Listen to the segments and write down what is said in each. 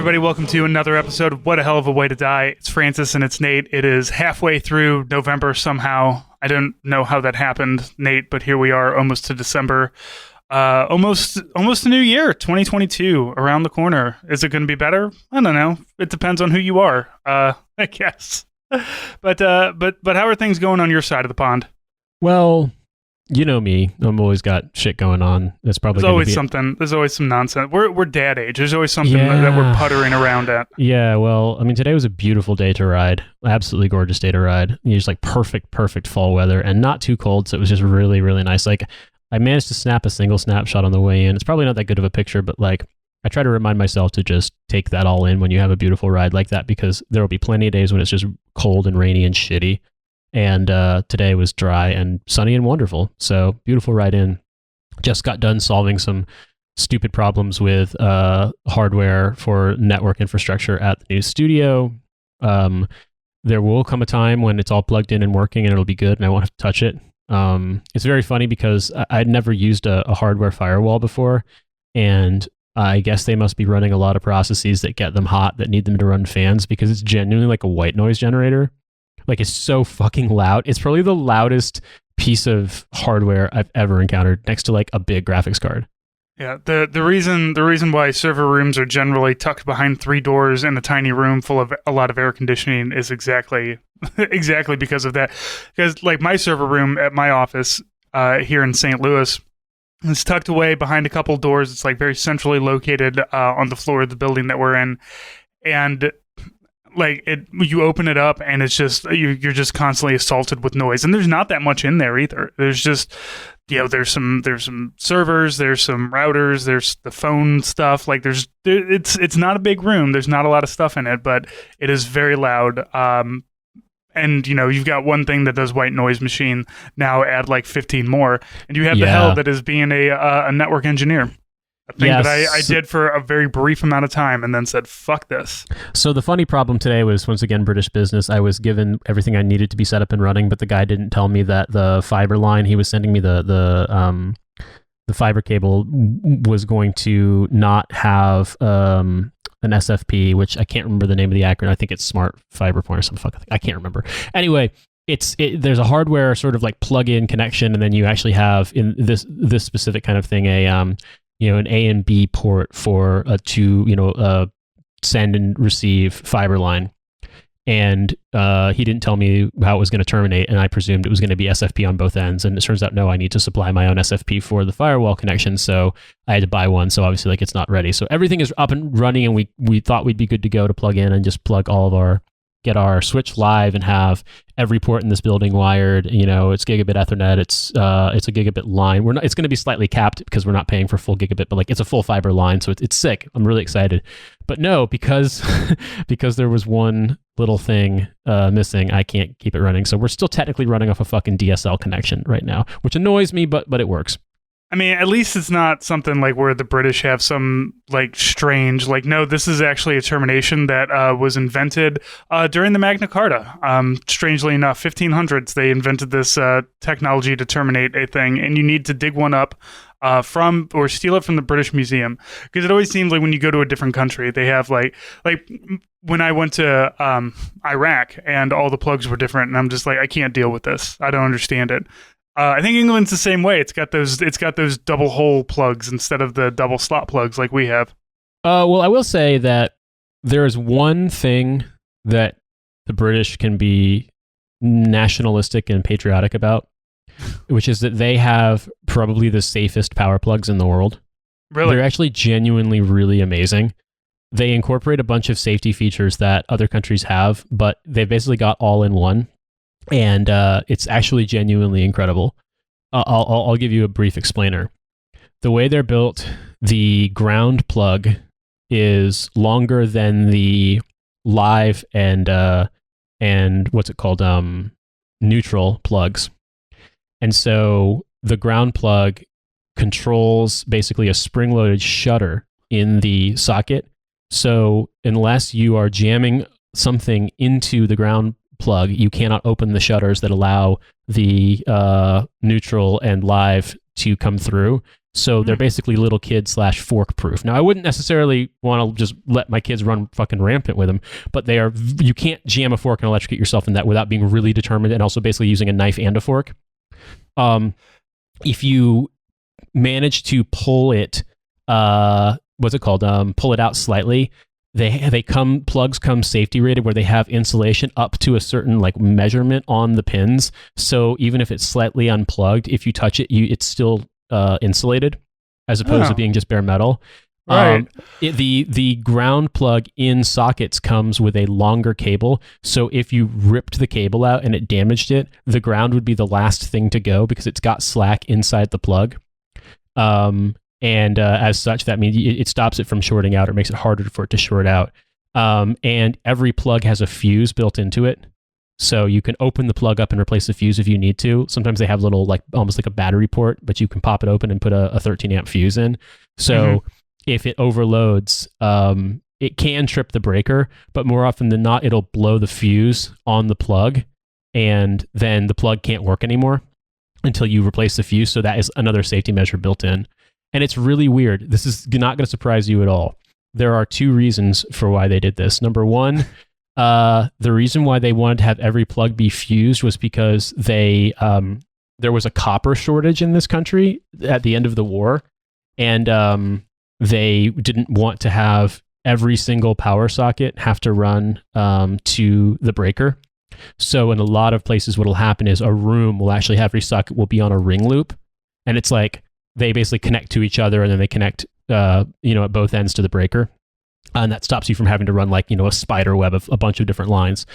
everybody. Welcome to another episode of What a Hell of a Way to Die. It's Francis and it's Nate. It is halfway through November somehow. I don't know how that happened, Nate, but here we are, almost to December. Almost a new year, 2022, around the corner. Is it going to be better? I don't know. It depends on who you are, I guess. But how are things going on your side of the pond? Well, you know me. I'm always got shit going on. That's probably There's always something. There's always some nonsense. We're dad age. There's always something that we're puttering around at. Yeah, well, I mean, today was a beautiful day to ride. Absolutely gorgeous day to ride. Just like perfect fall weather and not too cold, so it was just really, really nice. Like, I managed to snap a single snapshot on the way in. It's probably not that good of a picture, but like, I try to remind myself to just take that all in when you have a beautiful ride like that, because there will be plenty of days when it's just cold and rainy and shitty. And today was dry and sunny and wonderful. So beautiful ride in. Just got done solving some stupid problems with hardware for network infrastructure at the new studio. There will come a time when it's all plugged in and working and it'll be good and I won't have to touch it. It's very funny because I'd never used a hardware firewall before, and I guess they must be running a lot of processes that get them hot that need them to run fans, because it's genuinely like a white noise generator. Like, it's so fucking loud. It's probably the loudest piece of hardware I've ever encountered, next to like a big graphics card. Yeah, the reason why server rooms are generally tucked behind 3 doors in a tiny room full of a lot of air conditioning is exactly because of that. Because like my server room at my office here in St. Louis is tucked away behind a couple doors. It's like very centrally located on the floor of the building that we're in, and like you open it up and it's just you're just constantly assaulted with noise, and there's not that much in there either. There's just there's some servers, there's some routers, there's the phone stuff. Like it's not a big room. There's not a lot of stuff in it, but it is very loud. And you've got one thing that does white noise machine. Now add like 15 more, and you have the hell that is being a network engineer. A thing that I did for a very brief amount of time and then said, fuck this. So the funny problem today was, once again, British business. I was given everything I needed to be set up and running, but the guy didn't tell me that the fiber line he was sending me, the fiber cable, was going to not have an SFP, which I can't remember the name of the acronym. I think it's Smart Fiber Point or something. I can't remember. Anyway, there's a hardware sort of like plug-in connection, and then you actually have, in this specific kind of thing, an A and B port for a send and receive fiber line. And he didn't tell me how it was going to terminate, and I presumed it was going to be SFP on both ends. And it turns out, no, I need to supply my own SFP for the firewall connection, so I had to buy one. So obviously, like, it's not ready. So everything is up and running, and we thought we'd be good to go to plug in and just plug get our switch live and have every port in this building wired. It's gigabit Ethernet. It's a gigabit line. It's going to be slightly capped because we're not paying for full gigabit, but like, it's a full fiber line, so it's sick. I'm really excited. But no, because there was one little thing missing, I can't keep it running. So we're still technically running off a fucking DSL connection right now, which annoys me, but it works. I mean, at least it's not something like where the British have some like strange, like, no, this is actually a termination that was invented during the Magna Carta. Strangely enough, 1500s, they invented this technology to terminate a thing, and you need to dig one up from or steal it from the British Museum. Because it always seems like when you go to a different country, they have like when I went to Iraq and all the plugs were different, and I'm just like, I can't deal with this. I don't understand it. I think England's the same way. It's got those double hole plugs instead of the double slot plugs like we have. Well, I will say that there is one thing that the British can be nationalistic and patriotic about, which is that they have probably the safest power plugs in the world. Really? They're actually genuinely really amazing. They incorporate a bunch of safety features that other countries have, but they've basically got all in one. And it's actually genuinely incredible. I'll give you a brief explainer. The way they're built, the ground plug is longer than the live and what's it called, neutral plugs. And so the ground plug controls basically a spring-loaded shutter in the socket. So unless you are jamming something into the ground plug, you cannot open the shutters that allow the neutral and live to come through. So they're basically little kid / fork proof. Now, I wouldn't necessarily want to just let my kids run fucking rampant with them, but they are. You can't jam a fork and electrocute yourself in that without being really determined, and also basically using a knife and a fork. If you manage to pull it, what's it called? Pull it out slightly. Plugs come safety rated where they have insulation up to a certain like measurement on the pins. So even if it's slightly unplugged, if you touch it, it's still insulated, as opposed to being just bare metal. Right. The ground plug in sockets comes with a longer cable. So if you ripped the cable out and it damaged it, the ground would be the last thing to go because it's got slack inside the plug. And as such, that means it stops it from shorting out or makes it harder for it to short out. And every plug has a fuse built into it. So you can open the plug up and replace the fuse if you need to. Sometimes they have little, like almost like a battery port, but you can pop it open and put a 13 amp fuse in. So if it overloads, it can trip the breaker, but more often than not, it'll blow the fuse on the plug, and then the plug can't work anymore until you replace the fuse. So that is another safety measure built in. And it's really weird. This is not going to surprise you at all. There are two reasons for why they did this. Number one, the reason why they wanted to have every plug be fused was because there was a copper shortage in this country at the end of the war, and they didn't want to have every single power socket have to run to the breaker. So in a lot of places, what will happen is a room will actually have every socket will be on a ring loop, and it's like they basically connect to each other, and then they connect at both ends to the breaker. And that stops you from having to run like, a spider web of a bunch of different lines.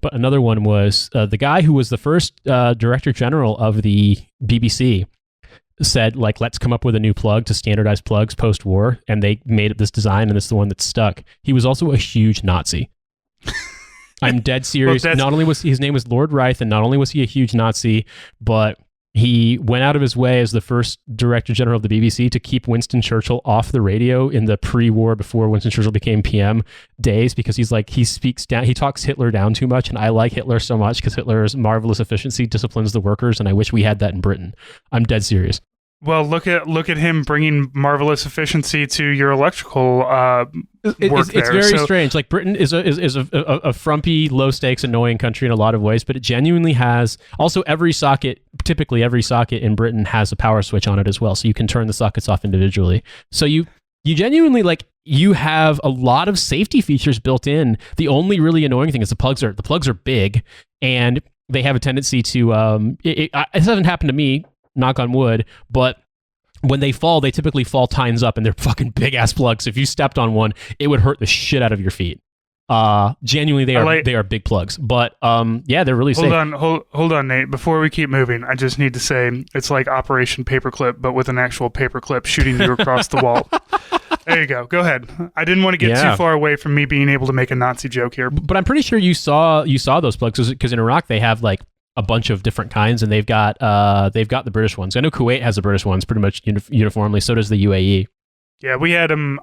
But another one was the guy who was the first director general of the BBC said, like, let's come up with a new plug to standardize plugs post-war. And they made this design, and this is the one that stuck. He was also a huge Nazi. I'm dead serious. Not only was his name was Lord Reith, and not only was he a huge Nazi, but he went out of his way as the first director general of the BBC to keep Winston Churchill off the radio in the pre-war, before Winston Churchill became PM days, because he's like, he talks Hitler down too much, and I like Hitler so much because Hitler's marvelous efficiency disciplines the workers, and I wish we had that in Britain. I'm dead serious. Well, look at him bringing marvelous efficiency to your electrical work it's there. very strange. Like, Britain is a frumpy, low stakes, annoying country in a lot of ways, but it genuinely has also typically every socket in Britain has a power switch on it as well, so you can turn the sockets off individually. So you genuinely, like, you have a lot of safety features built in. The only really annoying thing is the plugs are big, and they have a tendency to it hasn't happened to me, knock on wood, but when they fall, they typically fall tines up, and they're fucking big ass plugs. If you stepped on one, it would hurt the shit out of your feet. Genuinely, they are big plugs, but they're really safe. Hold on, Nate. Before we keep moving, I just need to say it's like Operation Paperclip, but with an actual paperclip shooting you across the wall. There you go. Go ahead. I didn't want to get too far away from me being able to make a Nazi joke here, but I'm pretty sure you saw those plugs, because in Iraq they have like a bunch of different kinds, and they've got the British ones. I know Kuwait has the British ones pretty much uniformly. So does the UAE. Yeah, we had them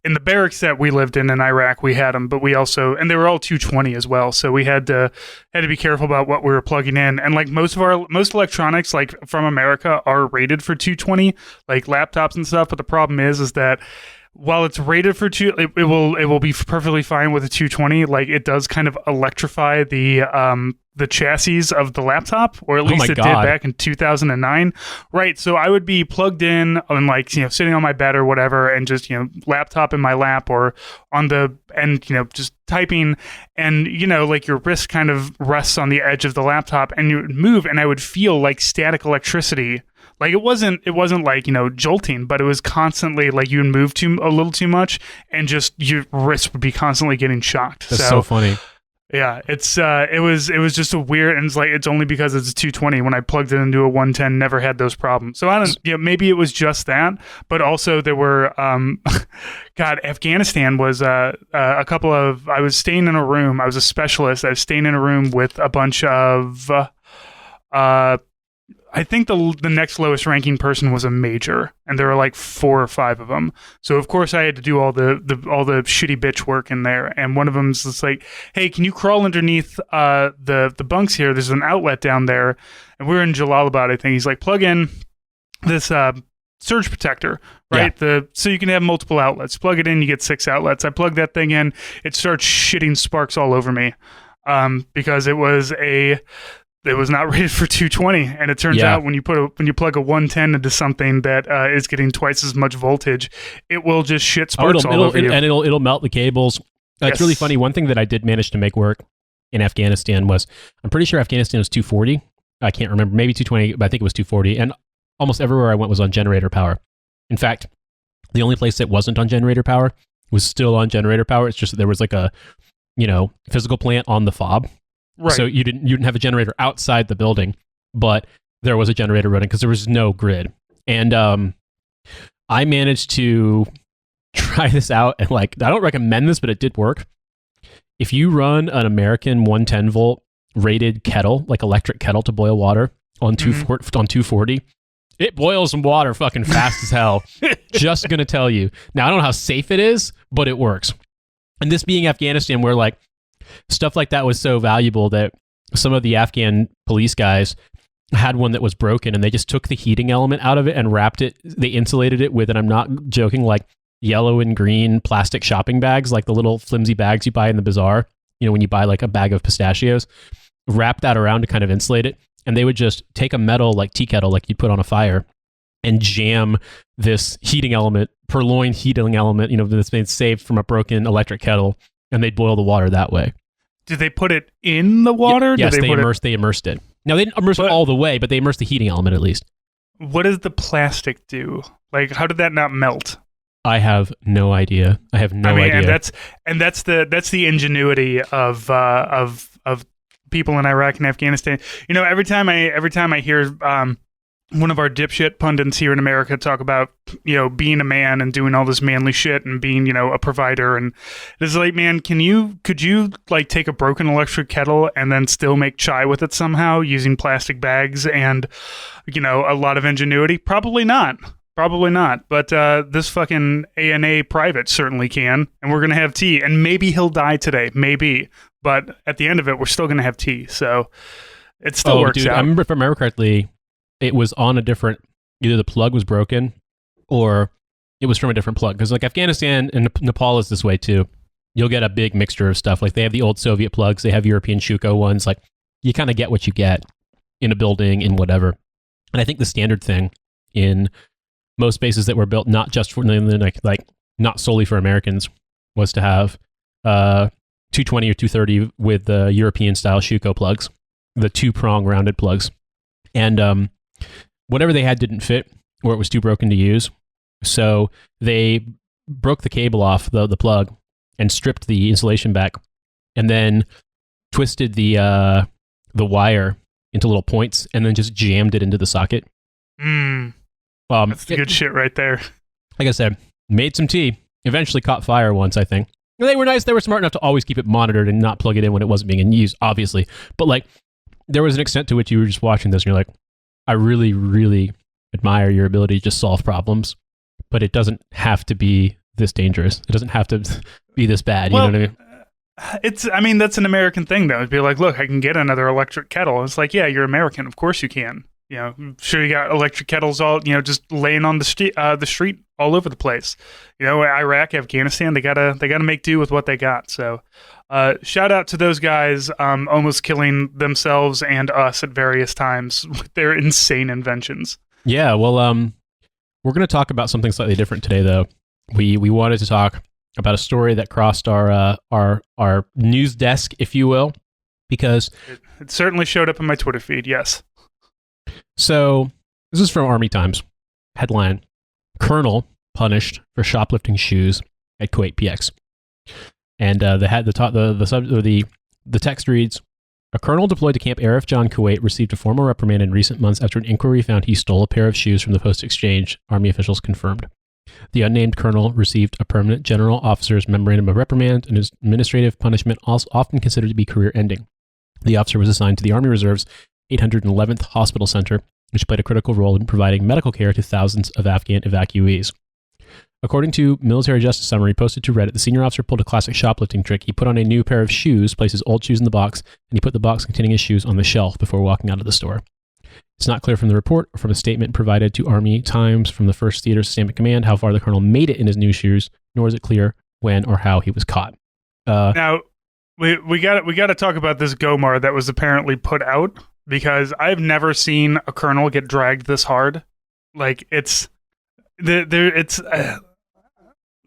in the barracks that we lived in Iraq. We had them, but we also, and they were all 220 as well. So we had to be careful about what we were plugging in. And like most electronics, like from America, are rated for 220, like laptops and stuff. But the problem is that while it's rated for it will be perfectly fine with a 220. Like, it does kind of electrify the chassis of the laptop, or at least it did back in 2009. Right. So I would be plugged in and, like, sitting on my bed or whatever, and just, laptop in my lap or on the end, just typing, and, like, your wrist kind of rests on the edge of the laptop, and you would move, and I would feel like static electricity. Like, it wasn't like, jolting, but it was constantly like you would move a little too much, and just your wrist would be constantly getting shocked. That's so funny. Yeah, it was just a weird, and it's only because it's a 220. When I plugged it into a 110, never had those problems. So I don't, maybe it was just that, but also there were, Afghanistan was a couple of. I was staying in a room. I was a specialist. I was staying in a room with a bunch of. I think the next lowest ranking person was a major, and there were like 4 or 5 of them. So of course I had to do all the shitty bitch work in there. And one of them's just like, "Hey, can you crawl underneath the bunks here? There's an outlet down there." And we're in Jalalabad, I think. He's like, "Plug in this surge protector, right? So you can have multiple outlets. Plug it in, you get 6 outlets. I plug that thing in, it starts shitting sparks all over me, because it was not rated for 220, and it turns out when you plug a 110 into something that is getting twice as much voltage, it will just shit sparks all over you, and it'll melt the cables. It's really funny. One thing that I did manage to make work in Afghanistan was, I'm pretty sure Afghanistan was 240. I can't remember, maybe 220, but I think it was 240. And almost everywhere I went was on generator power. In fact, the only place that wasn't on generator power was still on generator power. It's just that there was like a, physical plant on the fob. Right. So you didn't have a generator outside the building, but there was a generator running because there was no grid. And I managed to try this out, and I don't recommend this, but it did work. If you run an American 110 volt rated kettle, like electric kettle to boil water on 240, it boils some water fucking fast as hell. Just gonna tell you. Now, I don't know how safe it is, but it works. And this being Afghanistan, where stuff like that was so valuable that some of the Afghan police guys had one that was broken, and they just took the heating element out of it and wrapped it. They insulated it with, and I'm not joking, yellow and green plastic shopping bags, like the little flimsy bags you buy in the bazaar, when you buy a bag of pistachios, wrap that around to kind of insulate it. And they would just take a metal tea kettle you'd put on a fire and jam this heating element, purloined heating element, that's been saved from a broken electric kettle, and they'd boil the water that way. Did they put it in the water? Yes, they immersed it. Now, they didn't immerse it all the way, but they immersed the heating element at least. What does the plastic do? How did that not melt? I have no idea. idea. And that's the ingenuity of people in Iraq and Afghanistan. Every time I hear one of our dipshit pundits here in America talk about being a man and doing all this manly shit and being a provider, and it's man, could you take a broken electric kettle and then still make chai with it somehow using plastic bags and a lot of ingenuity? Probably not. But this fucking ANA private certainly can, and we're gonna have tea, and maybe he'll die today, maybe. But at the end of it, we're still gonna have tea, so it still works out. I remember, if I remember correctly, it was on a different. Either the plug was broken, or it was from a different plug. Because Afghanistan and Nepal is this way too. You'll get a big mixture of stuff. They have the old Soviet plugs, they have European Shuko ones. You kind of get what you get in a building, in whatever. And I think the standard thing in most bases that were built not just for not solely for Americans was to have 220 or 230 with the European style Shuko plugs, the 2-prong rounded plugs, and whatever they had didn't fit, or it was too broken to use, so they broke the cable off the plug and stripped the insulation back, and then twisted the wire into little points, and then just jammed it into the socket. That's the good shit right there. Like I said, made some tea. Eventually caught fire once, I think. They were nice. They were smart enough to always keep it monitored and not plug it in when it wasn't being used, obviously. But there was an extent to which you were just watching this and you're like, I really, really admire your ability to just solve problems, but it doesn't have to be this dangerous. It doesn't have to be this bad. You know what I mean? That's an American thing, though. It'd be look, I can get another electric kettle. It's yeah, you're American. Of course you can. I'm sure you got electric kettles all, just laying on the street all over the place. Iraq, Afghanistan, they gotta make do with what they got. So, shout out to those guys, almost killing themselves and us at various times with their insane inventions. Yeah, well, we're going to talk about something slightly different today, though. We wanted to talk about a story that crossed our news desk, if you will, because it certainly showed up in my Twitter feed. Yes. So this is from Army Times. Headline: Colonel punished for shoplifting shoes at Kuwait PX. And the text reads: A colonel deployed to Camp Arif Jan, Kuwait, received a formal reprimand in recent months after an inquiry found he stole a pair of shoes from the post exchange. Army officials confirmed. The unnamed colonel received a permanent general officer's memorandum of reprimand, and his administrative punishment, also often considered to be career-ending. The officer was assigned to the Army Reserve's 811th Hospital Center, which played a critical role in providing medical care to thousands of Afghan evacuees. According to Military Justice Summary posted to Reddit, the senior officer pulled a classic shoplifting trick. He put on a new pair of shoes, placed his old shoes in the box, and he put the box containing his shoes on the shelf before walking out of the store. It's not clear from the report or from a statement provided to Army Times from the 1st Theater Sustainment Command how far the colonel made it in his new shoes, nor is it clear when or how he was caught. Now, we got to talk about this Gomar that was apparently put out, because I've never seen a colonel get dragged this hard. Like, it's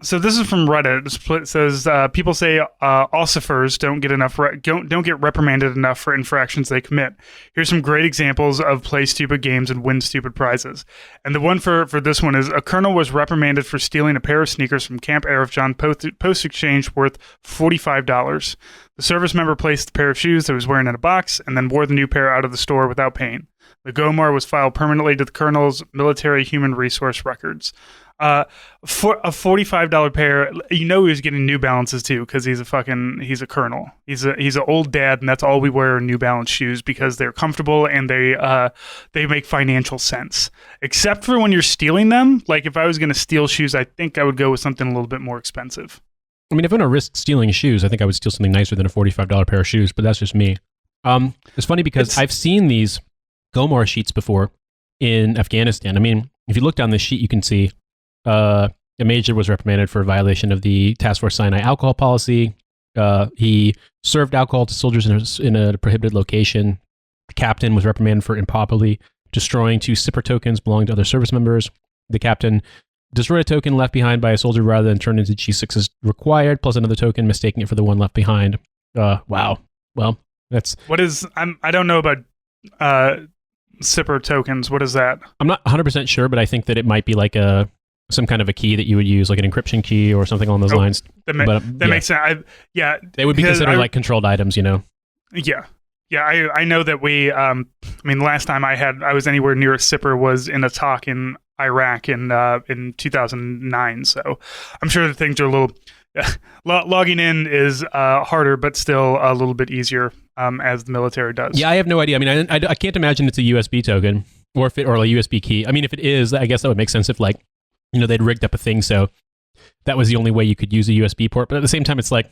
so this is from Reddit. It says people say ossifers don't get reprimanded enough for infractions they commit. Here's some great examples of play stupid games and win stupid prizes. And the one for this one is: a colonel was reprimanded for stealing a pair of sneakers from Camp Arifjan Post Exchange worth $45. The service member placed the pair of shoes that he was wearing in a box and then wore the new pair out of the store without paying. The Gomar was filed permanently to the colonel's military human resource records. For a $45 pair, he was getting New Balances too, because he's a colonel. He's an old dad, and that's all we wear are New Balance shoes because they're comfortable and they make financial sense. Except for when you're stealing them. Like, if I was going to steal shoes, I think I would go with something a little bit more expensive. I mean, if I'm going to risk stealing shoes, I think I would steal something nicer than a $45 pair of shoes, but that's just me. It's funny because I've seen these Gomar sheets before in Afghanistan. I mean, if you look down this sheet, you can see a major was reprimanded for a violation of the Task Force Sinai alcohol policy. He served alcohol to soldiers in a prohibited location. The captain was reprimanded for improperly destroying 2 SIPR tokens belonging to other service members. The captain destroyed a token left behind by a soldier rather than turn into G6 as required, plus another token, mistaking it for the one left behind. Wow. Well, that's... I don't know about SIPR tokens. What is that? I'm not 100% sure, but I think that it might be like some kind of a key that you would use, like an encryption key or something along those lines. That makes sense. They would be considered like controlled items, Yeah. Yeah, I know that we, last time I was anywhere near a SIPR was in a talk in Iraq in 2009. So I'm sure that things are a little, logging in is harder, but still a little bit easier as the military does. Yeah, I have no idea. I mean, I can't imagine it's a USB token or a USB key. I mean, if it is, I guess that would make sense if they'd rigged up a thing so that was the only way you could use a USB port. But at the same time, it's like,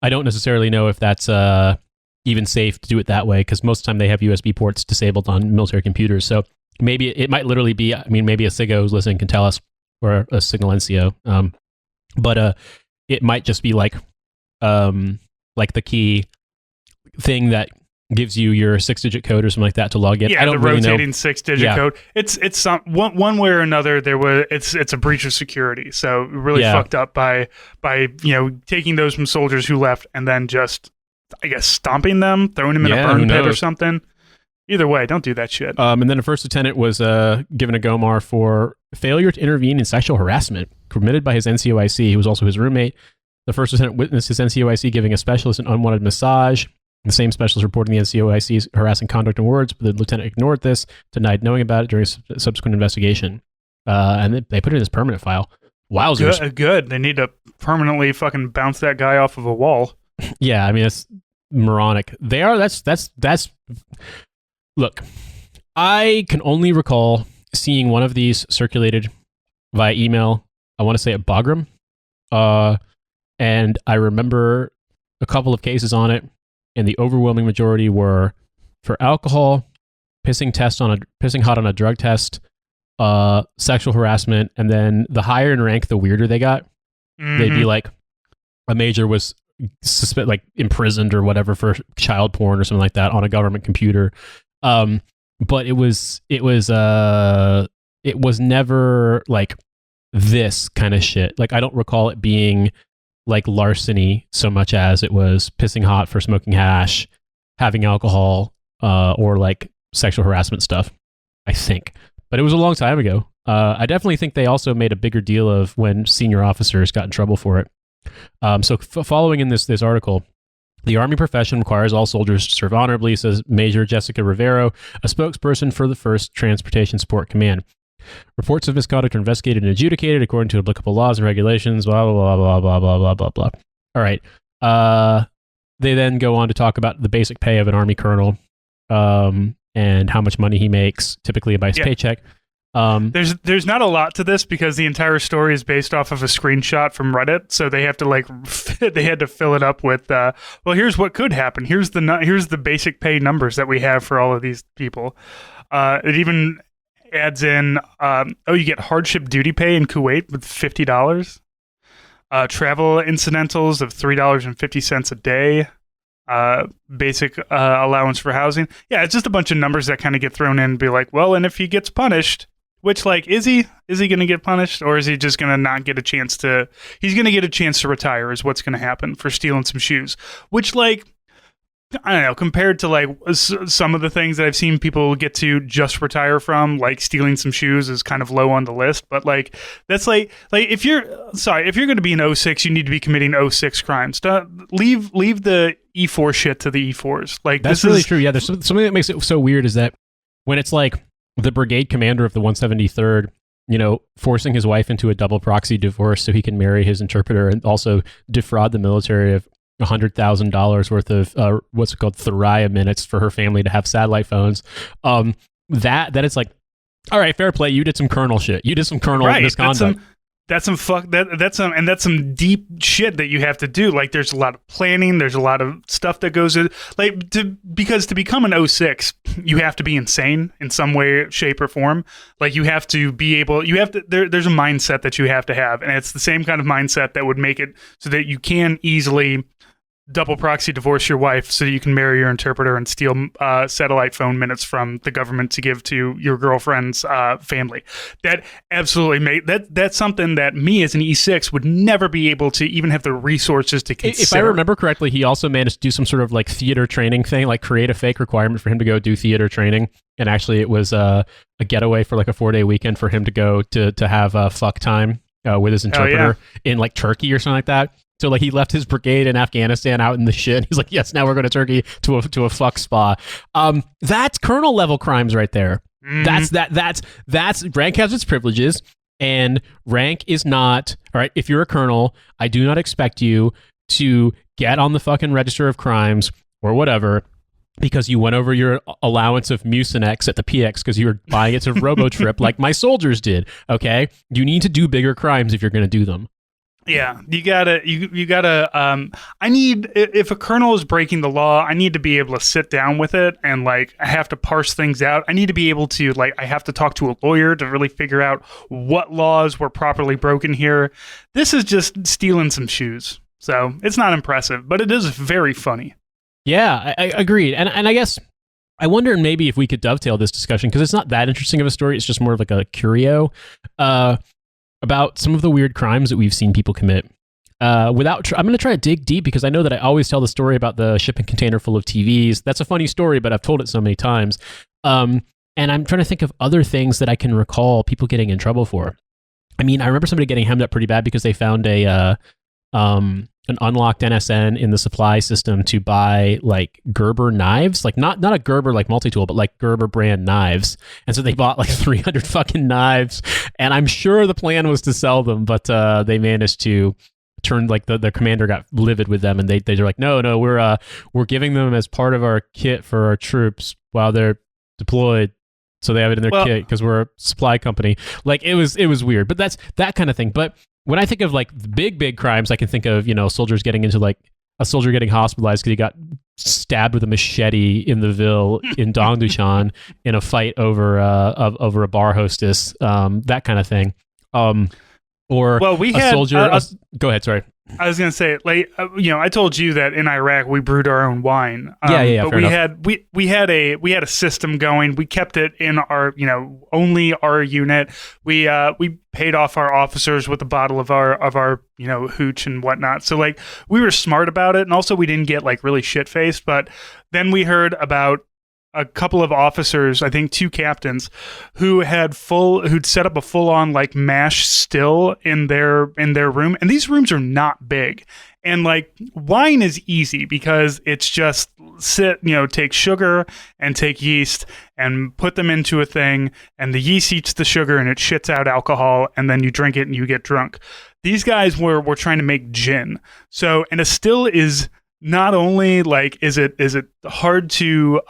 I don't necessarily know if that's even safe to do it that way, because most of the time they have USB ports disabled on military computers. So maybe it might literally be, maybe a SIGO who's listening can tell us, or a signal NCO. But it might just be like the key thing that gives you your 6-digit code or something like that to log in. Yeah, I don't the really rotating know. 6-digit code. It's some one way or another. It's a breach of security. So really fucked up by taking those from soldiers who left and then just, I guess, stomping them, throwing them in a burn pit or something. Either way, don't do that shit. And then a first lieutenant was given a Gomar for failure to intervene in sexual harassment committed by his NCOIC, who was also his roommate. The first lieutenant witnessed his NCOIC giving a specialist an unwanted massage. The same specialist reporting the NCOIC's harassing conduct and words, but the lieutenant ignored this, denied knowing about it during a subsequent investigation. And they put it in his permanent file. Wowzers. Good. They need to permanently fucking bounce that guy off of a wall. Yeah, I mean, it's moronic. They are, that's... Look, I can only recall seeing one of these circulated via email, I want to say at Bagram. And I remember a couple of cases on it, and the overwhelming majority were for alcohol, pissing hot on a drug test, sexual harassment, and then the higher in rank, the weirder they got. Mm-hmm. They'd be like, a major was imprisoned or whatever for child porn or something like that on a government computer. But it was never like this kind of shit. Like, I don't recall it being like larceny so much as it was pissing hot for smoking hash, having alcohol, or like sexual harassment stuff, I think. But it was a long time ago. I definitely think they also made a bigger deal of when senior officers got in trouble for it. So following in this article, the Army profession requires all soldiers to serve honorably, says Major Jessica Rivero, a spokesperson for the 1st Transportation Support Command. Reports of misconduct are investigated and adjudicated according to applicable laws and regulations, blah, blah, blah, blah, blah, blah, blah, blah. All right. They then go on to talk about the basic pay of an Army colonel, and how much money he makes, typically by his paycheck. There's not a lot to this because the entire story is based off of a screenshot from Reddit, so they have to they had to fill it up with well, here's what could happen. Here's the basic pay numbers that we have for all of these people. It even adds in, you get hardship duty pay in Kuwait with $50. Travel incidentals of $3.50 a day. Basic allowance for housing. Yeah, it's just a bunch of numbers that kind of get thrown in and be like, well, and if he gets punished, which, like, is he going to get punished, or is he just going to not get a chance to? He's going to get a chance to retire, is what's going to happen for stealing some shoes. Which, like, I don't know, compared to like some of the things that I've seen people get to just retire from, like stealing some shoes is kind of low on the list. But like, that's like if you're going to be an 06, you need to be committing 06 crimes. Leave the E4 shit to the E4s. Like, that's really true. Yeah, there's something that makes it so weird is that when it's like the brigade commander of the 173rd, you know, forcing his wife into a double proxy divorce so he can marry his interpreter and also defraud the military of $100,000 worth of what's it called, Thuraya minutes for her family to have satellite phones. That it's like, all right, fair play. You did some colonel shit. You did some colonel misconduct. That's some deep shit that you have to do. Like, there's a lot of planning. There's a lot of stuff that goes in. Because to become an 06, you have to be insane in some way, shape, or form. Like, you have to be able. There's a mindset that you have to have, and it's the same kind of mindset that would make it so that you can easily double proxy divorce your wife so that you can marry your interpreter and steal satellite phone minutes from the government to give to your girlfriend's family. That absolutely that's something that me as an E6 would never be able to even have the resources to consider. If I remember correctly, he also managed to do some sort of like theater training thing, like create a fake requirement for him to go do theater training. And actually it was a getaway for like a 4-day weekend for him to go to have fuck time with his interpreter in like Turkey or something like that. So like he left his brigade in Afghanistan out in the shit. He's like, yes, now we're going to Turkey to a fuck spa. That's colonel level crimes right there. That's rank has its privileges, and rank is not all right. If you're a colonel, I do not expect you to get on the fucking register of crimes or whatever because you went over your allowance of Mucinex at the PX because you were buying it to RoboTrip like my soldiers did. Okay, you need to do bigger crimes if you're going to do them. Yeah, you gotta. If a colonel is breaking the law, I need to be able to sit down with it and like I have to parse things out. I need to be able to I have to talk to a lawyer to really figure out what laws were properly broken here. This is just stealing some shoes, so it's not impressive, but it is very funny. Yeah, I agreed, and I guess I wonder maybe if we could dovetail this discussion because it's not that interesting of a story. It's just more of like a curio. About some of the weird crimes that we've seen people commit. I'm going to try to dig deep because I know that I always tell the story about the shipping container full of TVs. That's a funny story, but I've told it so many times. And I'm trying to think of other things that I can recall people getting in trouble for. I mean, I remember somebody getting hemmed up pretty bad because they found an unlocked NSN in the supply system to buy like Gerber knives, like not a Gerber like multi-tool, but like Gerber brand knives. And so they bought like 300 fucking knives, and I'm sure the plan was to sell them, but they managed to turn like the commander got livid with them, and they're like, no, we're giving them as part of our kit for our troops while they're deployed. So they have it in their kit because we're a supply company. Like it was weird, but that's that kind of thing. But when I think of like big crimes, I can think of, soldiers getting into like a soldier getting hospitalized because he got stabbed with a machete in the Ville in Dongduchan in a fight over a bar hostess, that kind of thing. Soldier. Go ahead. Sorry. I was gonna say, I told you that in Iraq we brewed our own wine. But we had a system going. We kept it in our, only our unit. We paid off our officers with a bottle of our hooch and whatnot. So like we were smart about it, and also we didn't get like really shit faced. But then we heard about a couple of officers, I think 2 captains, who'd set up a full-on like mash still in their room, and these rooms are not big. And like wine is easy because it's just take sugar and take yeast and put them into a thing, and the yeast eats the sugar and it shits out alcohol, and then you drink it and you get drunk. These guys were trying to make gin. So, and a still is not only like is it hard to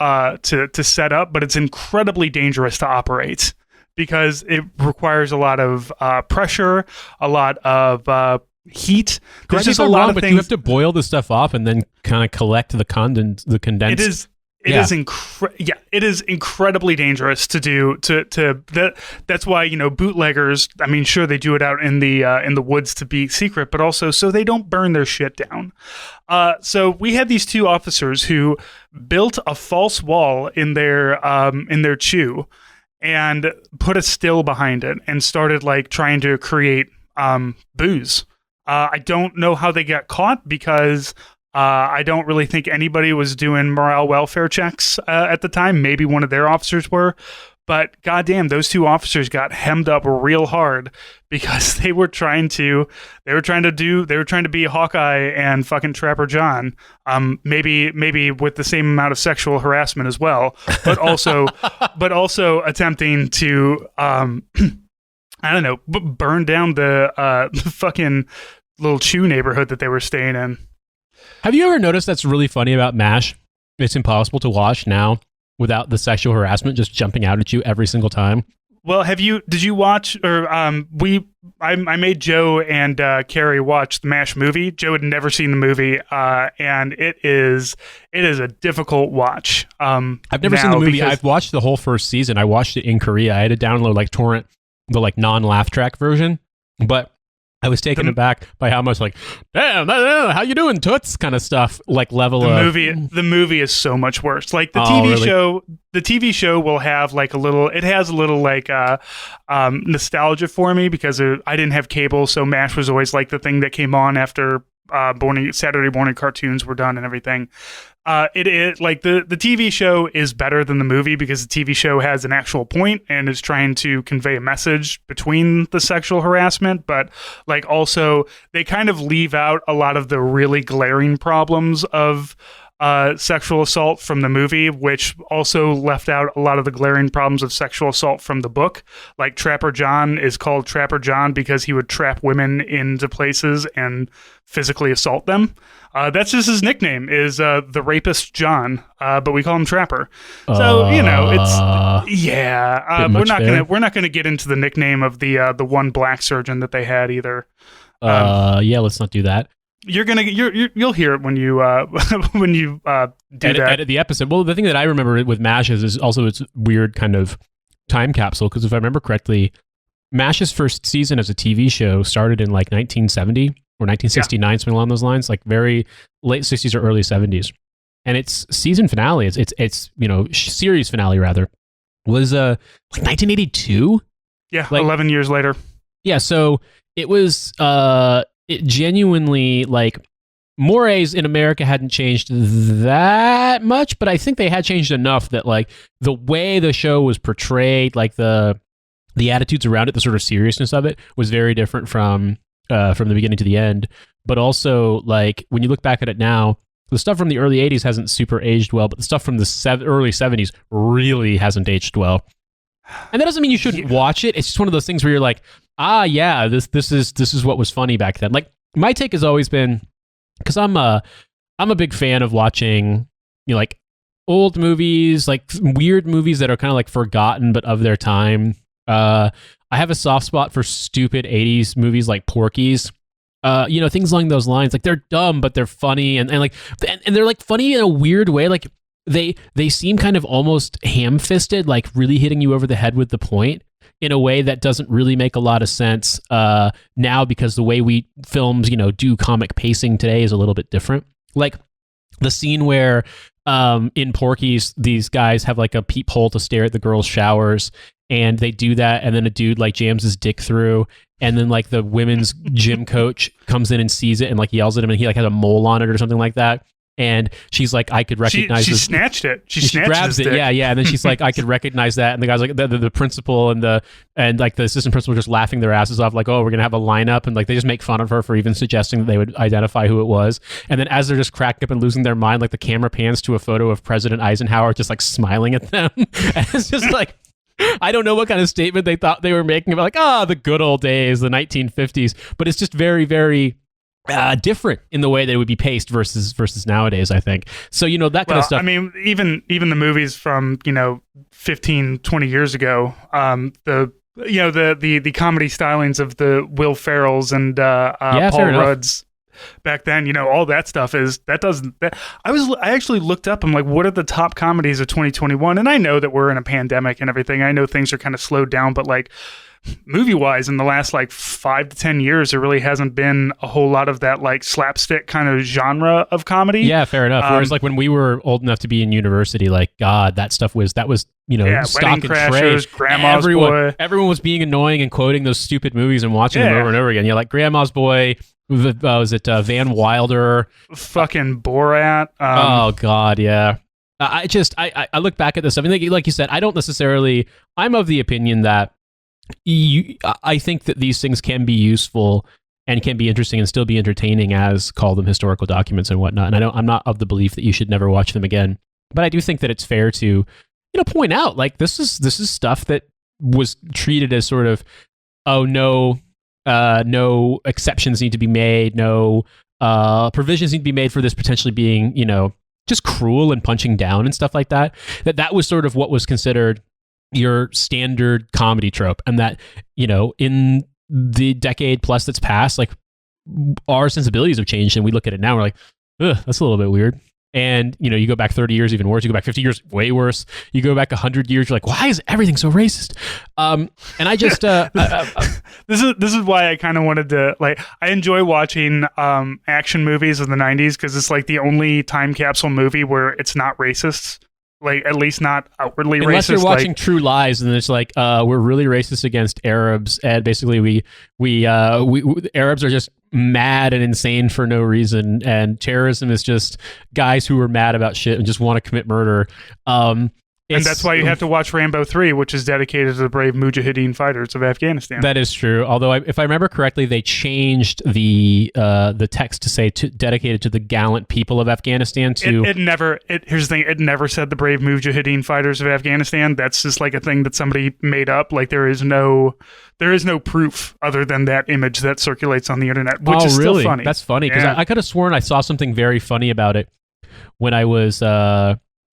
set up, but it's incredibly dangerous to operate because it requires a lot of pressure, a lot of heat. There's just a lot of things. But you have to boil the stuff off and then kind of collect the condensed. It is it is incredibly dangerous to do that's why, bootleggers, I mean, sure, they do it out in the woods to be secret, but also so they don't burn their shit down. So we had these two officers who built a false wall in their chew and put a still behind it and started like trying to create booze. I don't know how they got caught because I don't really think anybody was doing morale welfare checks at the time. Maybe one of their officers were, but goddamn, those two officers got hemmed up real hard because they were trying to be Hawkeye and fucking Trapper John. Maybe with the same amount of sexual harassment as well, but also attempting to I don't know, burn down the fucking little Chew neighborhood that they were staying in. Have you ever noticed that's really funny about MASH? It's impossible to watch now without the sexual harassment just jumping out at you every single time. Well, did you watch, or I made Joe and Carrie watch the MASH movie. Joe had never seen the movie, and it is a difficult watch. I've never seen the movie. I've watched the whole first season. I watched it in Korea. I had to download like torrent, the like non-laugh track version, but I was taken aback by how much like, damn, how you doing, toots, kind of stuff, like level of... The movie is so much worse. Like the TV show will have like it has a little like nostalgia for me because I didn't have cable, so MASH was always like the thing that came on after Saturday morning cartoons were done and everything. It like the TV show is better than the movie because the TV show has an actual point and is trying to convey a message between the sexual harassment, but like also they kind of leave out a lot of the really glaring problems of sexual assault from the movie, which also left out a lot of the glaring problems of sexual assault from the book. Like Trapper John is called Trapper John because he would trap women into places and physically assault them. That's just his nickname is the rapist John, but we call him Trapper. So we're not gonna get into the nickname of the one black surgeon that they had either. Let's not do that. You'll hear it when you do edit the episode. Well, the thing that I remember with MASH is also its weird kind of time capsule, because if I remember correctly, MASH's first season as a TV show started in like 1970 or 1969, something along those lines, like very late 60s or early 70s. And its season finale, its series finale rather, was like 1982. Yeah, like 11 years later. Yeah, so it was it genuinely, like, mores in America hadn't changed that much, but I think they had changed enough that, like, the way the show was portrayed, like the attitudes around it, the sort of seriousness of it was very different from the beginning to the end. But also, like, when you look back at it now, the stuff from the early 80s hasn't super aged well, but the stuff from the early 70s really hasn't aged well. And that doesn't mean you shouldn't watch it. It's just one of those things where you're like, yeah, this is what was funny back then. Like, my take has always been, because I'm a big fan of watching, like, old movies, like weird movies that are kind of like forgotten but of their time. I have a soft spot for stupid 80s movies like Porky's. Things along those lines. Like, they're dumb but they're funny, and they're like funny in a weird way. Like, they seem kind of almost ham-fisted, like really hitting you over the head with the point in a way that doesn't really make a lot of sense now, because the way we films, do comic pacing today is a little bit different. Like the scene where in Porky's, these guys have like a peephole to stare at the girls' showers, and they do that, and then a dude like jams his dick through, and then like the women's gym coach comes in and sees it and like yells at him, and he like has a mole on it or something like that. And she's like, I could recognize She snatched it. She grabs it. Yeah. And then she's like, I could recognize that. And the guy's like, the principal and like the assistant principal just laughing their asses off, like, oh, we're gonna have a lineup, and like they just make fun of her for even suggesting that they would identify who it was. And then as they're just cracking up and losing their mind, like the camera pans to a photo of President Eisenhower just like smiling at them. And it's just like, I don't know what kind of statement they thought they were making about like, the good old days, the 1950s. But it's just very, very different in the way that it would be paced versus nowadays, I think. So, that kind of stuff. I mean, even the movies from, 15, 20 years ago, the comedy stylings of the Will Ferrells and Paul Rudd's, back then, you know, all that stuff I actually looked up, I'm like, what are the top comedies of 2021? And I know that we're in a pandemic and everything. I know things are kind of slowed down, but like movie wise in the last like 5 to 10 years, there really hasn't been a whole lot of that like slapstick kind of genre of comedy. Yeah, fair enough. Whereas like when we were old enough to be in university, like God, that was you know, stock Wedding and Crashers, trade. Grandma's Boy. Everyone was being annoying and quoting those stupid movies and watching them over and over again. Yeah, like Grandma's Boy. Was it Van Wilder? Fucking Borat. Oh God, yeah. I look back at this. I mean, like you said, I don't necessarily. I'm of the opinion that I think that these things can be useful and can be interesting and still be entertaining as call them historical documents and whatnot. And I'm not of the belief that you should never watch them again. But I do think that it's fair to, you know, point out like this is stuff that was treated as sort of, oh no, no exceptions need to be made, no provisions need to be made for this potentially being, you know, just cruel and punching down and stuff like that. That was sort of what was considered your standard comedy trope, and that, you know, in the decade plus that's passed, like our sensibilities have changed, and we look at it now, we're like, ugh, that's a little bit weird. And, you know, you go back 30 years, even worse. You go back 50 years, way worse. You go back 100 years, you're like, why is everything so racist? And I just... this is why I kind of wanted to, like, I enjoy watching action movies of the 90s because it's like the only time capsule movie where it's not racist. Like, at least not outwardly racist. Unless you're watching True Lies, and it's like, we're really racist against Arabs, and basically we Arabs are just mad and insane for no reason, and terrorism is just guys who are mad about shit and just want to commit murder. And that's why you have to watch Rambo 3, which is dedicated to the brave Mujahideen fighters of Afghanistan. That is true. Although, if I remember correctly, they changed the text to say dedicated to the gallant people of Afghanistan. To here's the thing: it never said the brave Mujahideen fighters of Afghanistan. That's just like a thing that somebody made up. Like there is no proof other than that image that circulates on the internet, which is really? Still funny. That's funny because I could have sworn I saw something very funny about it when I was.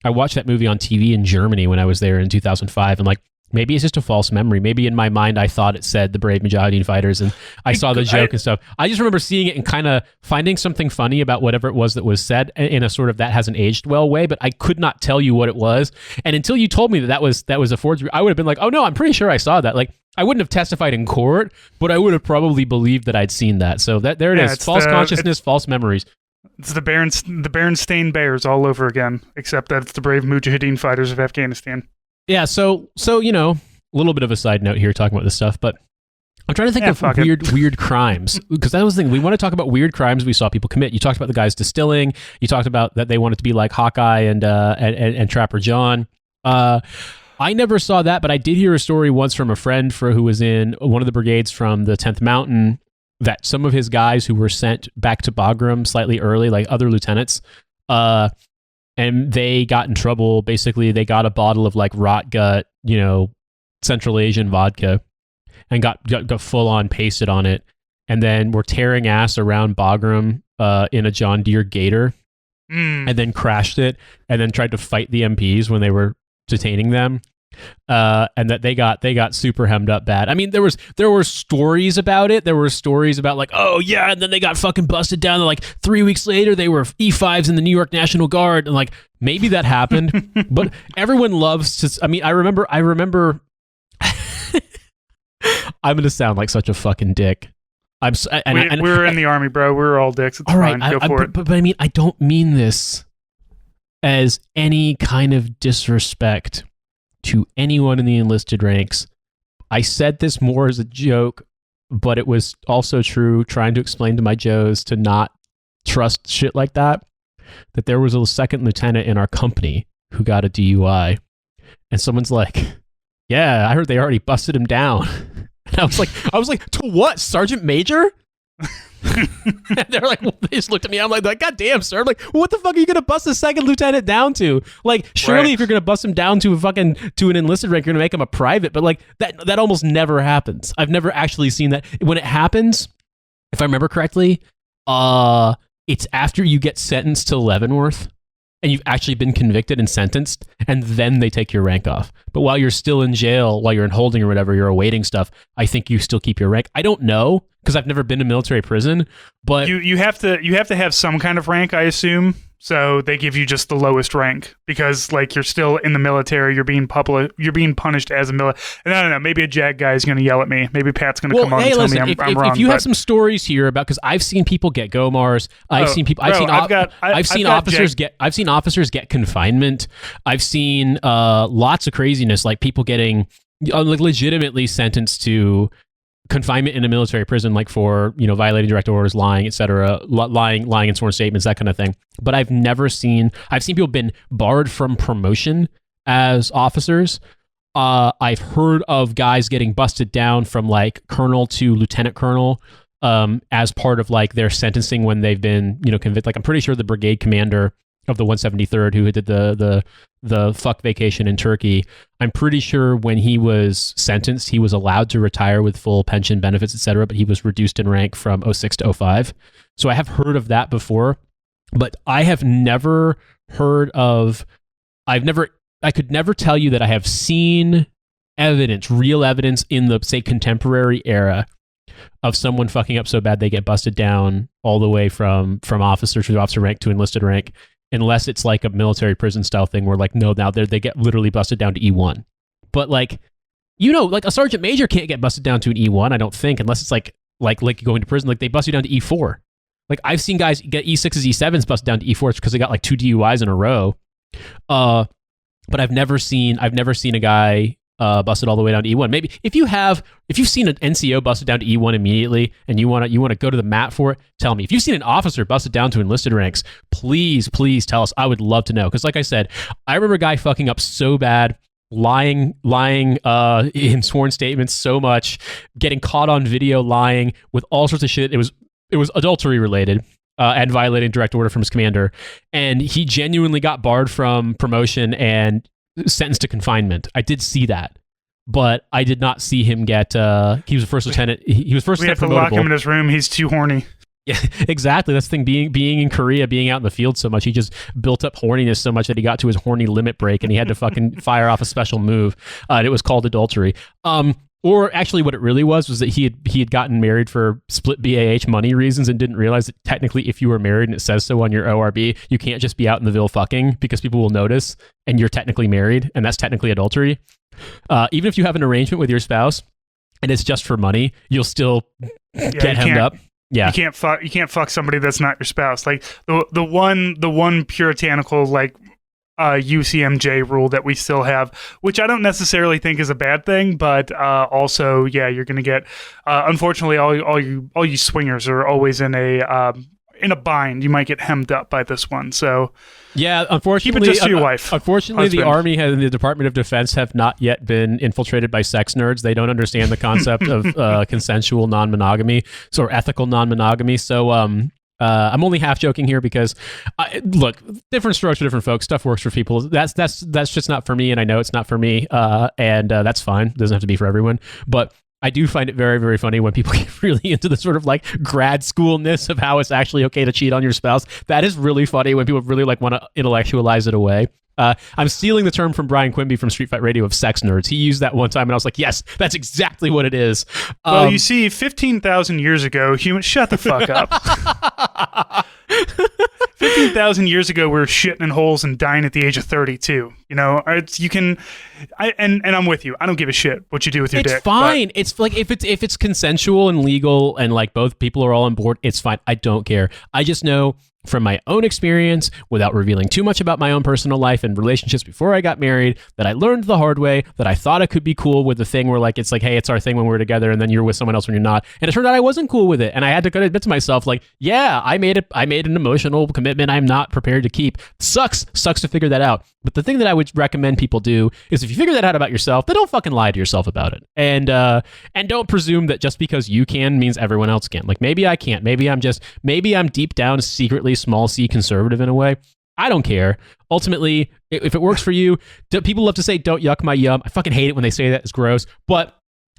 I watched that movie on TV in Germany when I was there in 2005, and like maybe it's just a false memory. Maybe in my mind I thought it said the brave Mujahideen fighters, and I saw the joke and stuff. I just remember seeing it and kind of finding something funny about whatever it was that was said in a sort of that hasn't aged well way, but I could not tell you what it was. And until you told me that was a forgery, I would have been like, oh no, I'm pretty sure I saw that. Like I wouldn't have testified in court, but I would have probably believed that I'd seen that. So there it is. False consciousness, false memories. It's the Berenstain Bears all over again, except that it's the brave Mujahideen fighters of Afghanistan. Yeah, so you know, a little bit of a side note here talking about this stuff, but I'm trying to think of weird crimes, because that was the thing. We want to talk about weird crimes we saw people commit. You talked about the guys distilling. You talked about that they wanted to be like Hawkeye and Trapper John. I never saw that, but I did hear a story once from a friend who was in one of the brigades from the 10th Mountain, that some of his guys who were sent back to Bagram slightly early, like other lieutenants, and they got in trouble. Basically, they got a bottle of like rot gut, you know, Central Asian vodka, and got full on pasted on it, and then were tearing ass around Bagram in a John Deere Gator, and then crashed it, and then tried to fight the MPs when they were detaining them. And that they got super hemmed up bad. I mean, there were stories about it. There were stories about like, oh yeah, and then they got fucking busted down. And like 3 weeks later, they were E5s in the New York National Guard, and like maybe that happened. But everyone loves to. I mean, I remember. I'm gonna sound like such a fucking dick. We're in the army, bro. We're all dicks. It's all right, fine. Go for it. But I mean, I don't mean this as any kind of disrespect to anyone in the enlisted ranks. I said this more as a joke, but it was also true, trying to explain to my Joes to not trust shit like that there was a second lieutenant in our company who got a DUI, and someone's like, yeah, I heard they already busted him down. And I was like, to what? Sergeant Major? And they're like, well, they just looked at me. I'm like, God damn, sir. I'm like, what the fuck are you gonna bust a second lieutenant down to? Like, surely if you're gonna bust him down to an enlisted rank, you're gonna make him a private. But like that almost never happens. I've never actually seen that. When it happens, if I remember correctly, it's after you get sentenced to Leavenworth and you've actually been convicted and sentenced, and then they take your rank off. But while you're still in jail, while you're in holding or whatever, you're awaiting stuff, I think you still keep your rank. I don't know. because I've never been to military prison. But you have to have some kind of rank, I assume. So they give you just the lowest rank because like you're still in the military. You're being punished as a military. And I don't know. Maybe a JAG guy is going to yell at me. Maybe Pat's going to come on and tell me I'm wrong. If you have some stories here about, because I've seen people get GOMARs. I've seen officers get confinement. I've seen lots of craziness, like people getting like legitimately sentenced to confinement in a military prison, like for, you know, violating direct orders, lying, etc., lying in sworn statements, that kind of thing. But I've seen people been barred from promotion as officers. I've heard of guys getting busted down from like colonel to lieutenant colonel as part of like their sentencing when they've been, you know, convicted. Like I'm pretty sure the brigade commander of the 173rd who did the fuck vacation in Turkey, I'm pretty sure when he was sentenced, he was allowed to retire with full pension benefits, etc., but he was reduced in rank from 06 to 05. So I have heard of that before, but I have never heard of, I could never tell you that I have seen evidence, real evidence in the, say, contemporary era of someone fucking up so bad they get busted down all the way from officer to officer rank to enlisted rank, unless it's like a military prison style thing where like, no, now they get literally busted down to E1. But like, you know, like a sergeant major can't get busted down to an E1, I don't think, unless it's like going to prison, like they bust you down to E4. Like I've seen guys get E6s, E7s busted down to E4s because they got like 2 DUIs in a row. But I've never seen a guy busted all the way down to E1. Maybe if you've seen an NCO busted down to E1 immediately and you want to go to the mat for it, tell me. If you've seen an officer busted down to enlisted ranks, please tell us. I would love to know, because like I said, I remember a guy fucking up so bad, lying in sworn statements so much, getting caught on video lying with all sorts of shit. It was adultery related. And violating direct order from his commander, and he genuinely got barred from promotion and sentenced to confinement. I did see that, but I did not see him get. He was a first lieutenant. He was first. We have to lock him in his room. He's too horny. Yeah, exactly. That's the thing. Being in Korea, being out in the field so much, he just built up horniness so much that he got to his horny limit break, and he had to fucking fire off a special move, and it was called adultery. Or actually what it really was that he had gotten married for split BAH money reasons and didn't realize that technically if you were married and it says so on your ORB, you can't just be out in the Ville fucking, because people will notice and you're technically married, and that's technically adultery. Even if you have an arrangement with your spouse and it's just for money, you'll still get hemmed up. Yeah. You can't fuck somebody that's not your spouse. Like the one puritanical like UCMJ rule that we still have, which I don't necessarily think is a bad thing, but also, yeah, you're going to get. Unfortunately, all you swingers are always in a bind. You might get hemmed up by this one. So, yeah, unfortunately, keep it just to your wife. Unfortunately, husband. The Army and the Department of Defense have not yet been infiltrated by sex nerds. They don't understand the concept of consensual non-monogamy or ethical non-monogamy. So, I'm only half joking here because, look, different strokes for different folks. Stuff works for people. That's just not for me, and I know it's not for me, and that's fine. It doesn't have to be for everyone. But I do find it very, very funny when people get really into the sort of like grad schoolness of how it's actually okay to cheat on your spouse. That is really funny when people really like want to intellectualize it away. I'm stealing the term from Brian Quimby from Street Fight Radio of sex nerds. He used that one time, and I was like, yes, that's exactly what it is. Well, you see, 15,000 years ago, humans... Shut the fuck up. 15,000 years ago, we were shitting in holes and dying at the age of 32. You know, and I'm with you. I don't give a shit what you do with your dick. It's fine. It's like if it's consensual and legal and like both people are all on board, it's fine. I don't care. I just know from my own experience, without revealing too much about my own personal life and relationships before I got married, that I learned the hard way that I thought I could be cool with the thing where like it's like, hey, it's our thing when we're together, and then you're with someone else when you're not. And it turned out I wasn't cool with it, and I had to kind of admit to myself, like, yeah, I made an emotional commitment I'm not prepared to keep. Sucks to figure that out. But the thing that I would recommend people do is, if you figure that out about yourself, then don't fucking lie to yourself about it, and don't presume that just because you can means everyone else can. Like, maybe I can't. Maybe I'm deep down secretly small c conservative in a way. I don't care. Ultimately, if it works for you, people love to say, don't yuck my yum. I fucking hate it when they say that. It's gross. But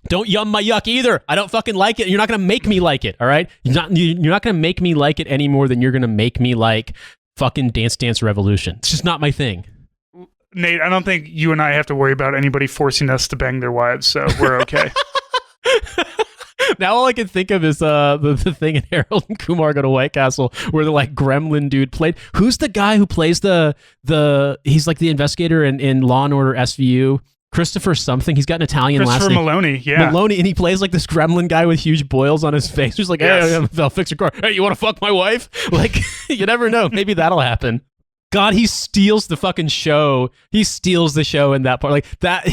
don't yum my yuck either. I don't fucking like it. You're not going to make me like it, all right? You're not going to make me like it any more than you're going to make me like fucking Dance Dance Revolution. It's just not my thing. Nate, I don't think you and I have to worry about anybody forcing us to bang their wives, so we're okay. Now all I can think of is the thing in Harold and Kumar Go to White Castle where the like gremlin dude played. Who's the guy who plays the he's like the investigator in Law and Order SVU? Christopher something. He's got an Italian last name. Maloney, yeah. Maloney, and he plays like this gremlin guy with huge boils on his face. He's like, hey, I'll fix your car. Hey, you want to fuck my wife? Like, you never know. Maybe that'll happen. God, he steals the fucking show. He steals the show in that part. Like that.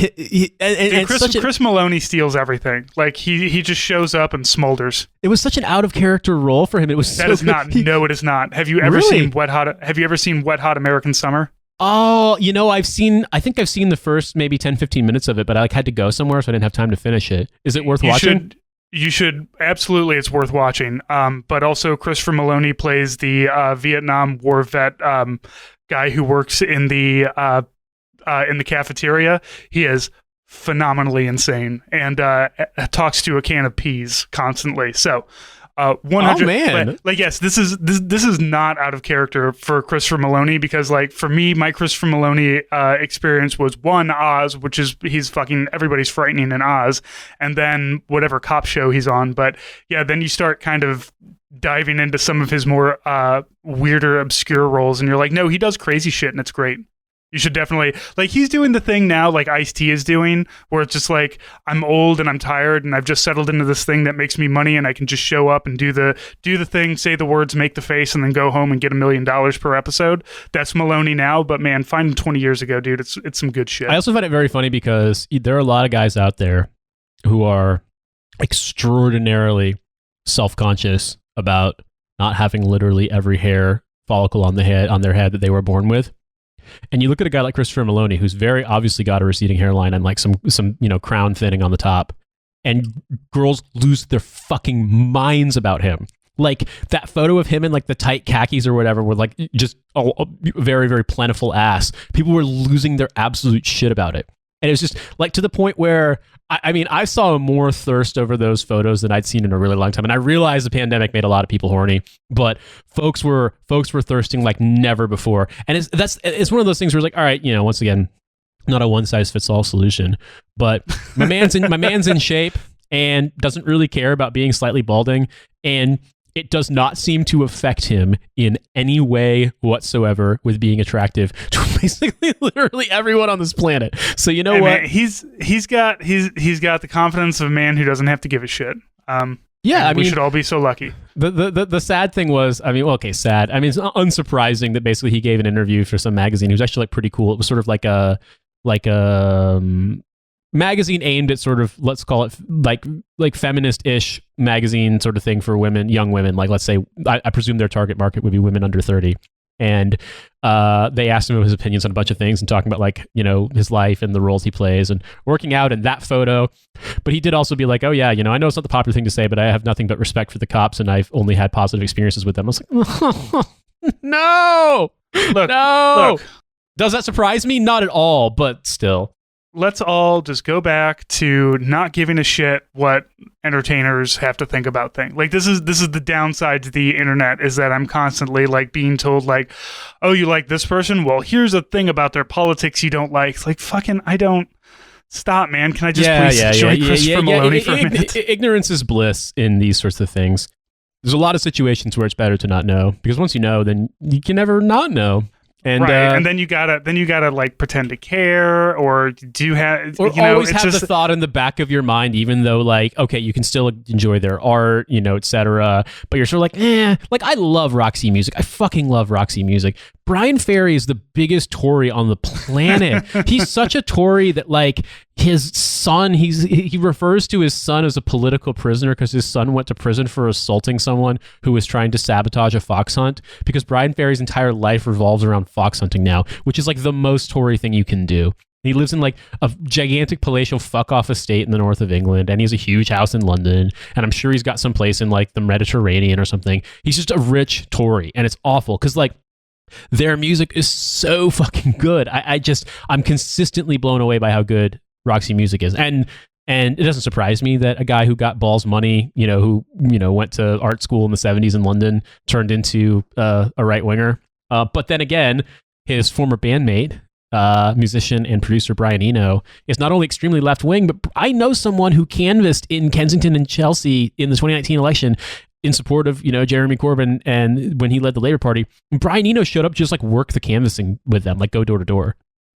Chris Maloney steals everything. Like he just shows up and smolders. It was such an out of character role for him. It was that so is not. No, it is not. Have you ever seen Wet Hot? Have you ever seen Wet Hot American Summer? Oh, I think I've seen the first maybe 10, 15 minutes of it, but I had to go somewhere, so I didn't have time to finish it. Is it worth watching? You should absolutely. It's worth watching. But also Christopher Maloney plays the Vietnam War vet guy who works in the cafeteria. He is phenomenally insane and talks to a can of peas constantly. So. 100. Oh man! Like yes, this is not out of character for Christopher Maloney because like for me, my Christopher Maloney experience was one Oz, which is he's fucking everybody's frightening in Oz, and then whatever cop show he's on. But yeah, then you start kind of diving into some of his more weirder, obscure roles, and you're like, no, he does crazy shit, and it's great. You should definitely like he's doing the thing now like Ice-T is doing where it's just like I'm old and I'm tired and I've just settled into this thing that makes me money and I can just show up and do the thing, say the words, make the face, and then go home and get $1 million per episode. That's Maloney now, but man, find him 20 years ago, dude. It's some good shit. I also find it very funny because there are a lot of guys out there who are extraordinarily self-conscious about not having literally every hair follicle on their head that they were born with. And you look at a guy like Christopher Maloney, who's very obviously got a receding hairline and like some crown thinning on the top, and girls lose their fucking minds about him. Like that photo of him in like the tight khakis or whatever, with like just a very, very plentiful ass. People were losing their absolute shit about it. And it was just like to the point where, I saw more thirst over those photos than I'd seen in a really long time. And I realized the pandemic made a lot of people horny, but folks were thirsting like never before. And it's one of those things where it's like, all right, once again, not a one size fits all solution, but my man's in shape and doesn't really care about being slightly balding. And it does not seem to affect him in any way whatsoever with being attractive to basically literally everyone on this planet. So you know what? Man, he's got the confidence of a man who doesn't have to give a shit. We should all be so lucky. The sad thing was, sad. It's not unsurprising that basically he gave an interview for some magazine. It was actually like pretty cool. It was sort of like a magazine aimed at sort of, let's call it like feminist-ish magazine sort of thing for women, young women. Like, let's say, I presume their target market would be women under 30. And they asked him his opinions on a bunch of things and talking about like, his life and the roles he plays and working out in that photo. But he did also be like, oh yeah, I know it's not the popular thing to say, but I have nothing but respect for the cops and I've only had positive experiences with them. I was like, no. Look. Does that surprise me? Not at all, but still. Let's all just go back to not giving a shit what entertainers have to think about things. Like this is the downside to the internet is that I'm constantly like being told like, oh, you like this person? Well, here's a thing about their politics you don't like. It's like fucking I don't. Stop, man. Can I just please enjoy Christopher Maloney for a minute? Ignorance is bliss in these sorts of things. There's a lot of situations where it's better to not know because once you know, then you can never not know. And, right, and then you gotta like pretend to care, or do have, or always have the thought in the back of your mind, even though like, okay, you can still enjoy their art, etc. But you're sort of like, like I love Roxy Music. I fucking love Roxy Music. Brian Ferry is the biggest Tory on the planet. He's such a Tory that like his son, he refers to his son as a political prisoner because his son went to prison for assaulting someone who was trying to sabotage a fox hunt, because Brian Ferry's entire life revolves around fox hunting now, which is like the most Tory thing you can do. He lives in like a gigantic palatial fuck off estate in the north of England, and he has a huge house in London, and I'm sure he's got some place in like the Mediterranean or something. He's just a rich Tory, and it's awful because like their music is so fucking good. I'm consistently blown away by how good Roxy Music is. And it doesn't surprise me that a guy who got balls money, who went to art school in the 70s in London, turned into a right-winger. But then again, his former bandmate, musician and producer Brian Eno is not only extremely left wing, but I know someone who canvassed in Kensington and Chelsea in the 2019 election in support of Jeremy Corbyn, and when he led the Labour Party, Brian Eno showed up just like work the canvassing with them, like go door to door.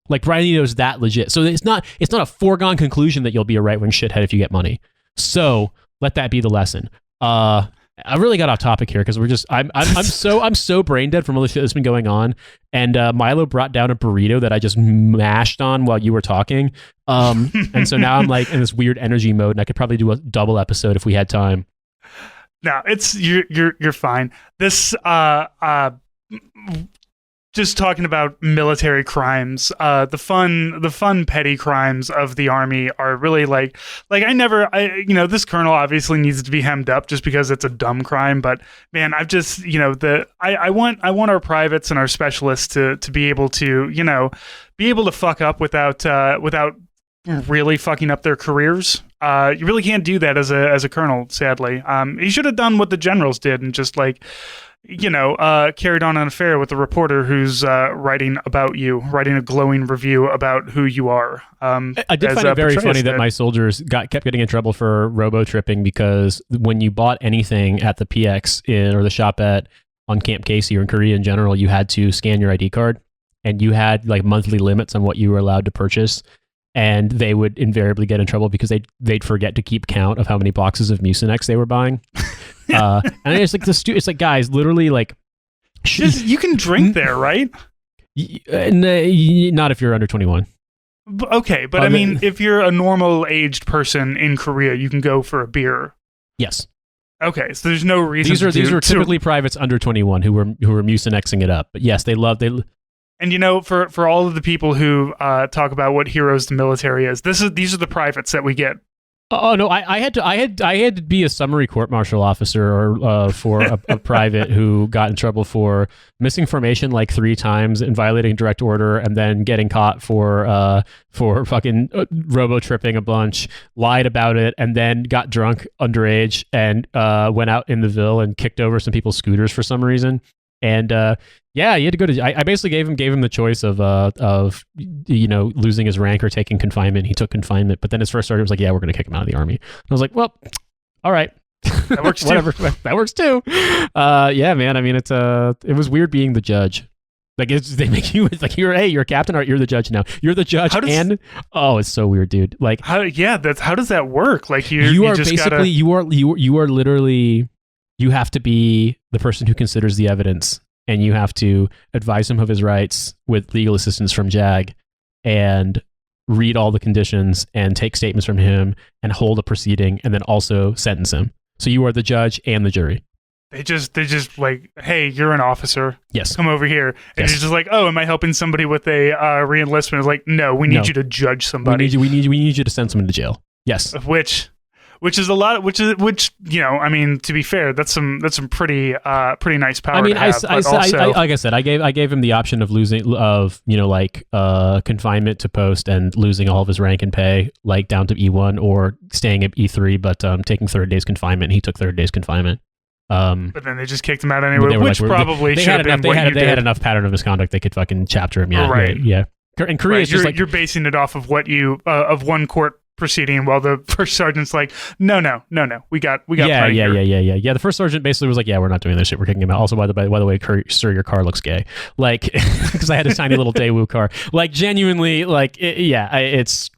Like Brian Eno's that legit. So it's not a foregone conclusion that you'll be a right wing shithead if you get money. So let that be the lesson. I really got off topic here because I'm so brain dead from all the shit that's been going on. And Milo brought down a burrito that I just mashed on while you were talking. And so now I'm like in this weird energy mode, and I could probably do a double episode if we had time. No, you're fine. This just talking about military crimes, the fun petty crimes of the army are really like this colonel obviously needs to be hemmed up just because it's a dumb crime, but man, I've just I want our privates and our specialists to be able to fuck up without really fucking up their careers. You really can't do that as a colonel, sadly. He should have done what the generals did and just carried on an affair with a reporter who's writing a glowing review about who you are. I did find it very funny that my soldiers kept getting in trouble for robo-tripping because when you bought anything at the PX or the shop on Camp Casey or in Korea in general, you had to scan your ID card, and you had like monthly limits on what you were allowed to purchase. And they would invariably get in trouble because they'd forget to keep count of how many boxes of Mucinex they were buying. And it's like it's like, guys, literally like you can drink there, right? Not if you're under 21. Okay, but I mean, if you're a normal aged person in Korea, you can go for a beer. Yes. Okay, so there's no reason. These are typically privates under 21 who were Mucinexing it up. But yes, they. And for all of the people who talk about what heroes the military is, these are the privates that we get. Oh no, I had to be a summary court-martial officer or for a private who got in trouble for missing formation like 3 times and violating direct order, and then getting caught for fucking robo-tripping a bunch, lied about it, and then got drunk underage and went out in the Ville and kicked over some people's scooters for some reason. And yeah, he had to go to. I basically gave him the choice of losing his rank or taking confinement. He took confinement, but then his first sergeant was like, "Yeah, we're going to kick him out of the army." And I was like, "Well, all right, that works too. Whatever, that works too." Yeah, man. I mean, it was weird being the judge. Like they make you like you're a captain, or you're the judge now. You're the judge, it's so weird, dude. Like how does that work? Like you are basically you are literally. You have to be the person who considers the evidence, and you have to advise him of his rights with legal assistance from JAG, and read all the conditions and take statements from him and hold a proceeding, and then also sentence him. So you are the judge and the jury. They just like, hey, you're an officer. Yes. Come over here. And yes. You're just like, oh, am I helping somebody with a re-enlistment? It's like, no, we need you to judge somebody. We need you to send someone to jail. Yes. Which is a lot. Which I mean, to be fair, that's some pretty nice power. I mean, to have, like I said, I gave him the option of confinement to post and losing all of his rank and pay, like down to E1, or staying at E3, but taking 30 days confinement. He took 30 days confinement. But then they just kicked him out anyway, which probably should have been what you did. They had enough pattern of misconduct they could fucking chapter him. Yeah, right. Yeah. And Korea is just like you're basing it off of what you of one court proceeding, while the first sergeant's like, no, we got yeah. The first sergeant basically was like, yeah, we're not doing this shit, we're kicking him out. Also, by the way, sir, your car looks gay, like, because I had a tiny little Daewoo car, like, genuinely, like, it's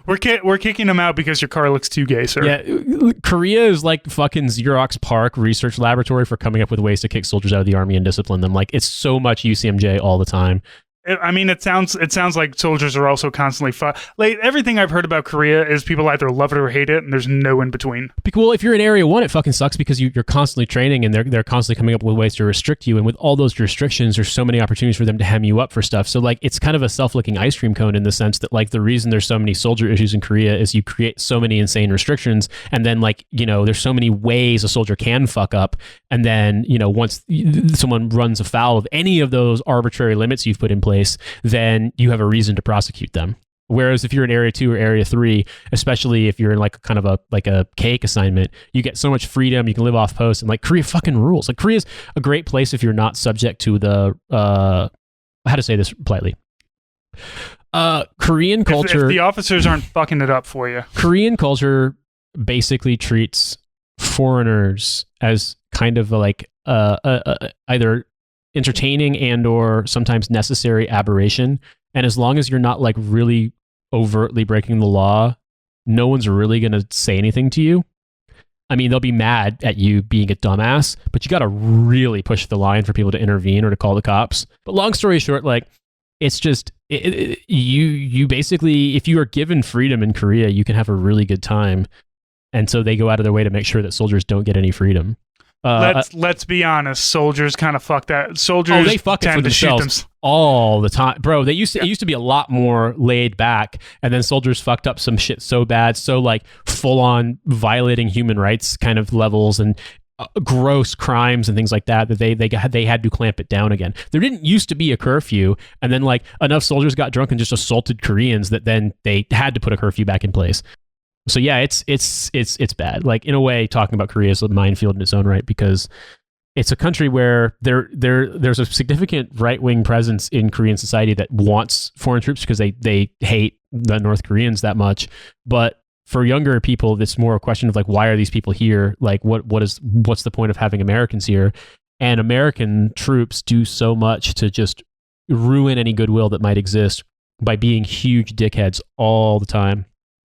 we're kicking him out because your car looks too gay, sir. Yeah, Korea is like fucking Xerox PARC research laboratory for coming up with ways to kick soldiers out of the army and discipline them. Like, it's so much UCMJ all the time. I mean, it sounds like soldiers are also constantly like, everything I've heard about Korea is people either love it or hate it, and there's no in between. Well, if you're in Area 1, it fucking sucks because you're constantly training, and they're constantly coming up with ways to restrict you, and with all those restrictions, there's so many opportunities for them to hem you up for stuff. So, like, it's kind of a self-licking ice cream cone in the sense that, like, the reason there's so many soldier issues in Korea is you create so many insane restrictions, and then, like, there's so many ways a soldier can fuck up, and then, once someone runs afoul of any of those arbitrary limits you've put in place, then you have a reason to prosecute them. Whereas if you're in Area 2 or Area 3, especially if you're in like kind of a cake assignment, you get so much freedom, you can live off post, and like Korea fucking rules. Like, Korea's a great place if you're not subject to the how to say this politely. Korean culture. If the officers aren't fucking it up for you. Korean culture basically treats foreigners as kind of like either entertaining and or sometimes necessary aberration. And as long as you're not like really overtly breaking the law, no one's really going to say anything to you. I mean, they'll be mad at you being a dumbass, but you got to really push the line for people to intervene or to call the cops. But long story short, like, it's just you basically, if you are given freedom in Korea, you can have a really good time, and so they go out of their way to make sure that soldiers don't get any freedom. Let's be honest, soldiers kind of fuck that. Soldiers, they fuck it for themselves all the time, bro. It used to be a lot more laid back, and then soldiers fucked up some shit so bad, so like full on violating human rights kind of levels and gross crimes and things like that they had to clamp it down again. There didn't used to be a curfew, and then like enough soldiers got drunk and just assaulted Koreans that then they had to put a curfew back in place. So yeah, it's bad. Like, in a way, talking about Korea is a minefield in its own right, because it's a country where there's a significant right-wing presence in Korean society that wants foreign troops because they hate the North Koreans that much. But for younger people, it's more a question of like, why are these people here? Like, what's the point of having Americans here? And American troops do so much to just ruin any goodwill that might exist by being huge dickheads all the time.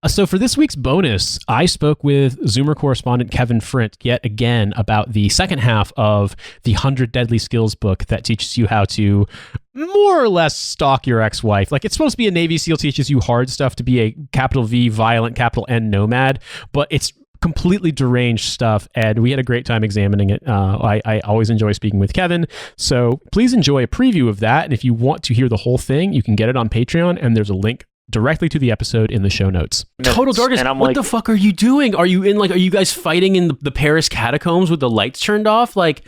So for this week's bonus, I spoke with Zoomer correspondent Kevin Frint yet again about the second half of the 100 Deadly Skills book that teaches you how to more or less stalk your ex-wife. Like, it's supposed to be a Navy SEAL teaches you hard stuff to be a capital V violent, capital N nomad, but it's completely deranged stuff, and we had a great time examining it. I always enjoy speaking with Kevin, so please enjoy a preview of that, and if you want to hear the whole thing, you can get it on Patreon, and there's a link directly to the episode in the show notes. Total darkness. And what the fuck are you doing? Are you guys fighting in the Paris catacombs with the lights turned off? Like,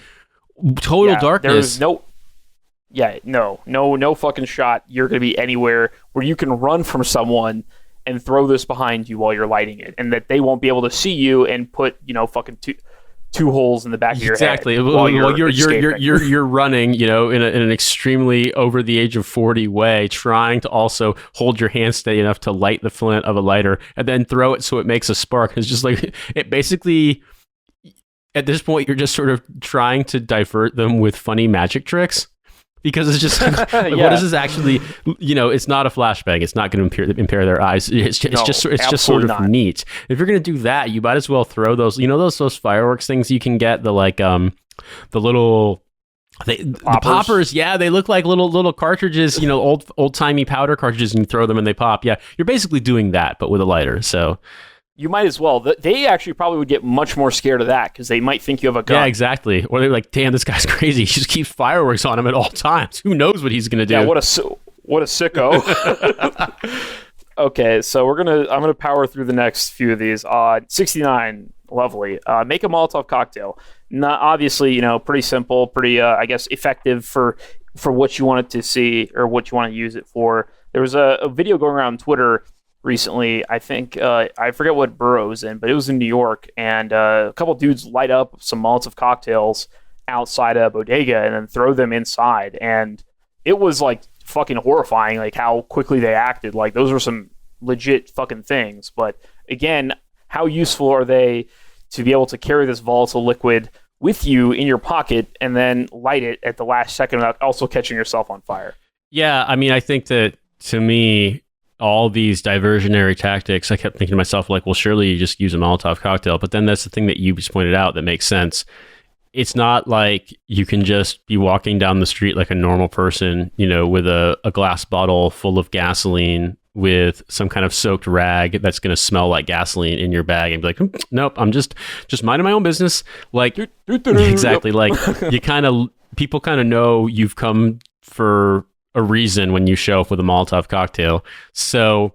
total darkness. There's no fucking shot you're going to be anywhere where you can run from someone and throw this behind you while you're lighting it, and that they won't be able to see you and put, fucking two holes in the back of your head. Exactly. Well, you're running, in an extremely over the age of 40 way, trying to also hold your hand steady enough to light the flint of a lighter and then throw it so it makes a spark. It's just like, it basically, at this point, you're just sort of trying to divert them with funny magic tricks. Because it's just, what is this actually, it's not a flashbang. It's not going to impair their eyes. It's just sort of neat. If you're going to do that, you might as well throw those, those fireworks things you can get, the little, the poppers. Yeah, they look like little cartridges, old timey powder cartridges, and you throw them and they pop. Yeah, you're basically doing that, but with a lighter. So you might as well. They actually probably would get much more scared of that because they might think you have a gun. Yeah, exactly. Or they're like, damn, this guy's crazy. He just keeps fireworks on him at all times. Who knows what he's going to do? Yeah, what a sicko. Okay, so I'm gonna power through the next few of these. 69, lovely. Make a Molotov cocktail. Not obviously, pretty simple, pretty I guess effective for what you want it to see or what you want to use it for. There was a video going around Twitter recently. I think I forget what borough it was in, but it was in New York, and a couple dudes light up some Molotov cocktails outside a bodega and then throw them inside, and it was like fucking horrifying, like how quickly they acted. Like, those were some legit fucking things. But again, how useful are they to be able to carry this volatile liquid with you in your pocket and then light it at the last second without also catching yourself on fire? Yeah, I mean, I think that, to me, all these diversionary tactics, I kept thinking to myself, like, well, surely you just use a Molotov cocktail. But then that's the thing that you just pointed out that makes sense. It's not like you can just be walking down the street like a normal person, with a glass bottle full of gasoline with some kind of soaked rag that's going to smell like gasoline in your bag and be like, nope, I'm just minding my own business. Like, exactly. Like, people kind of know you've come for a reason when you show up with a Molotov cocktail. So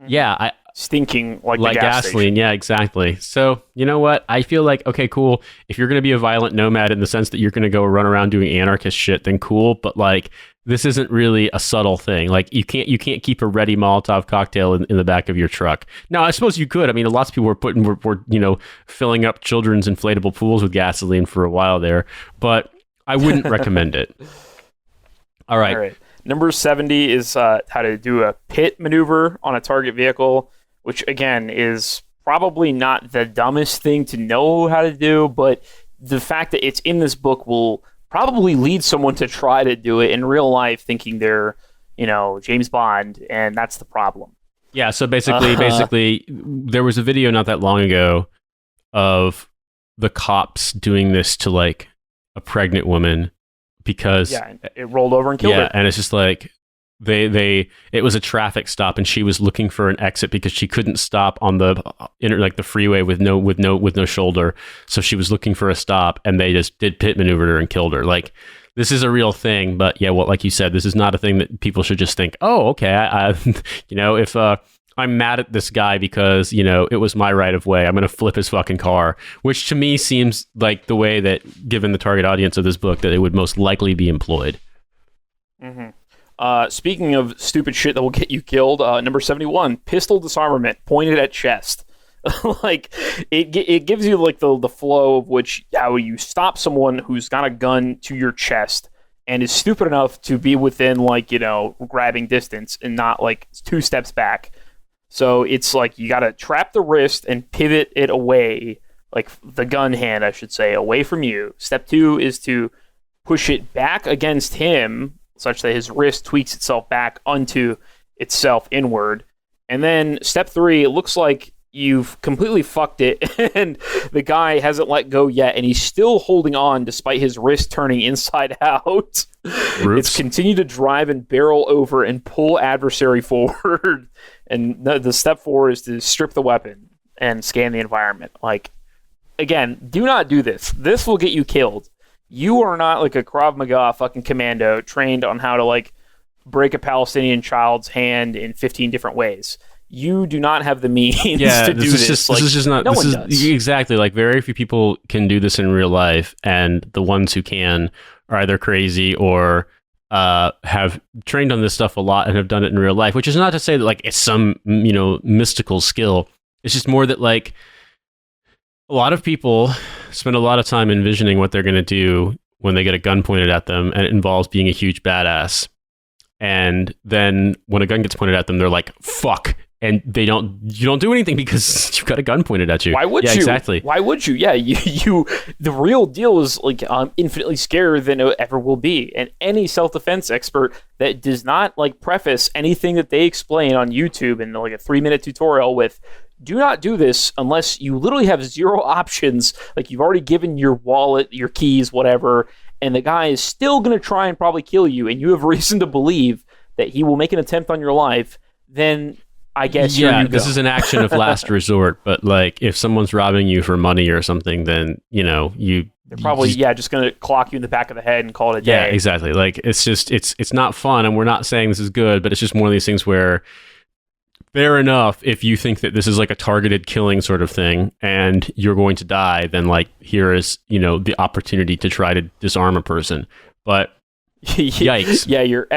yeah, stinking like the gasoline. Yeah, exactly. So you know what? I feel like, okay, cool. If you're going to be a violent nomad in the sense that you're going to go run around doing anarchist shit, then cool. But like, this isn't really a subtle thing. Like, you can't keep a ready Molotov cocktail in the back of your truck. Now, I suppose you could. I mean, lots of people were filling up children's inflatable pools with gasoline for a while there, but I wouldn't recommend it. All right. Number 70 is how to do a pit maneuver on a target vehicle, which again is probably not the dumbest thing to know how to do, but the fact that it's in this book will probably lead someone to try to do it in real life thinking they're, James Bond, and that's the problem. Yeah, so basically, there was a video not that long ago of the cops doing this to like a pregnant woman because it rolled over and killed her. Yeah, and it's just like it was a traffic stop and she was looking for an exit because she couldn't stop on the the freeway with no shoulder, so she was looking for a stop and they just did pit maneuvered her and killed her. Like, this is a real thing, but yeah, well, like you said, this is not a thing that people should just think, oh, okay, I if I'm mad at this guy because, it was my right of way, I'm going to flip his fucking car, which to me seems like the way that, given the target audience of this book, that it would most likely be employed. Mm-hmm. Speaking of stupid shit that will get you killed, number 71, pistol disarmament pointed at chest. Like, it gives you like the flow of how you stop someone who's got a gun to your chest and is stupid enough to be within grabbing distance and not like 2 steps back. So it's like you got to trap the wrist and pivot it away, like the gun hand, I should say, away from you. Step 2 is to push it back against him such that his wrist tweaks itself back onto itself inward. And then step 3, it looks like you've completely fucked it and the guy hasn't let go yet and he's still holding on despite his wrist turning inside out. It's continue to drive and barrel over and pull adversary forward. And the step 4 is to strip the weapon and scan the environment. Like, again, do not do this. This will get you killed. You are not like a Krav Maga fucking commando trained on how to like break a Palestinian child's hand in 15 different ways. You do not have the means to do this. This is just not. No this one is does. Exactly. Like, very few people can do this in real life, and the ones who can are either crazy or have trained on this stuff a lot and have done it in real life. Which is not to say that like it's some mystical skill. It's just more that like a lot of people spend a lot of time envisioning what they're going to do when they get a gun pointed at them, and it involves being a huge badass. And then when a gun gets pointed at them, they're like, "Fuck." And you don't do anything because you've got a gun pointed at you. Why would you? Exactly. Why would you? Yeah, you. The real deal is like infinitely scarier than it ever will be. And any self-defense expert that does not like preface anything that they explain on YouTube in like a 3-minute tutorial with, do not do this unless you literally have 0 options. Like, you've already given your wallet, your keys, whatever, and the guy is still going to try and probably kill you, and you have reason to believe that he will make an attempt on your life, then I guess this is an action of last resort. But like, if someone's robbing you for money or something, then they're probably just going to clock you in the back of the head and call it a day. Yeah, exactly. Like, it's just it's not fun, and we're not saying this is good, but it's just one of these things where, fair enough, if you think that this is like a targeted killing sort of thing and you're going to die, then like, here is the opportunity to try to disarm a person. But yikes. Yeah, your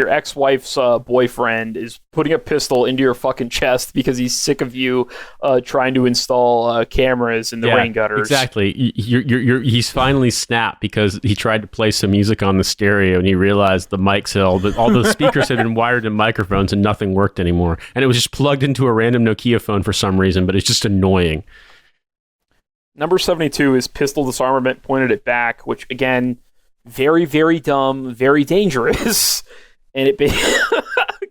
ex-wife's boyfriend is putting a pistol into your fucking chest because he's sick of you trying to install cameras in the rain gutters. Exactly. He's finally snapped because he tried to play some music on the stereo and he realized the mics held, but all the speakers had been wired to microphones and nothing worked anymore. And it was just plugged into a random Nokia phone for some reason, but it's just annoying. Number 72 is pistol disarmament pointed at back, which again, very, very dumb, very dangerous. And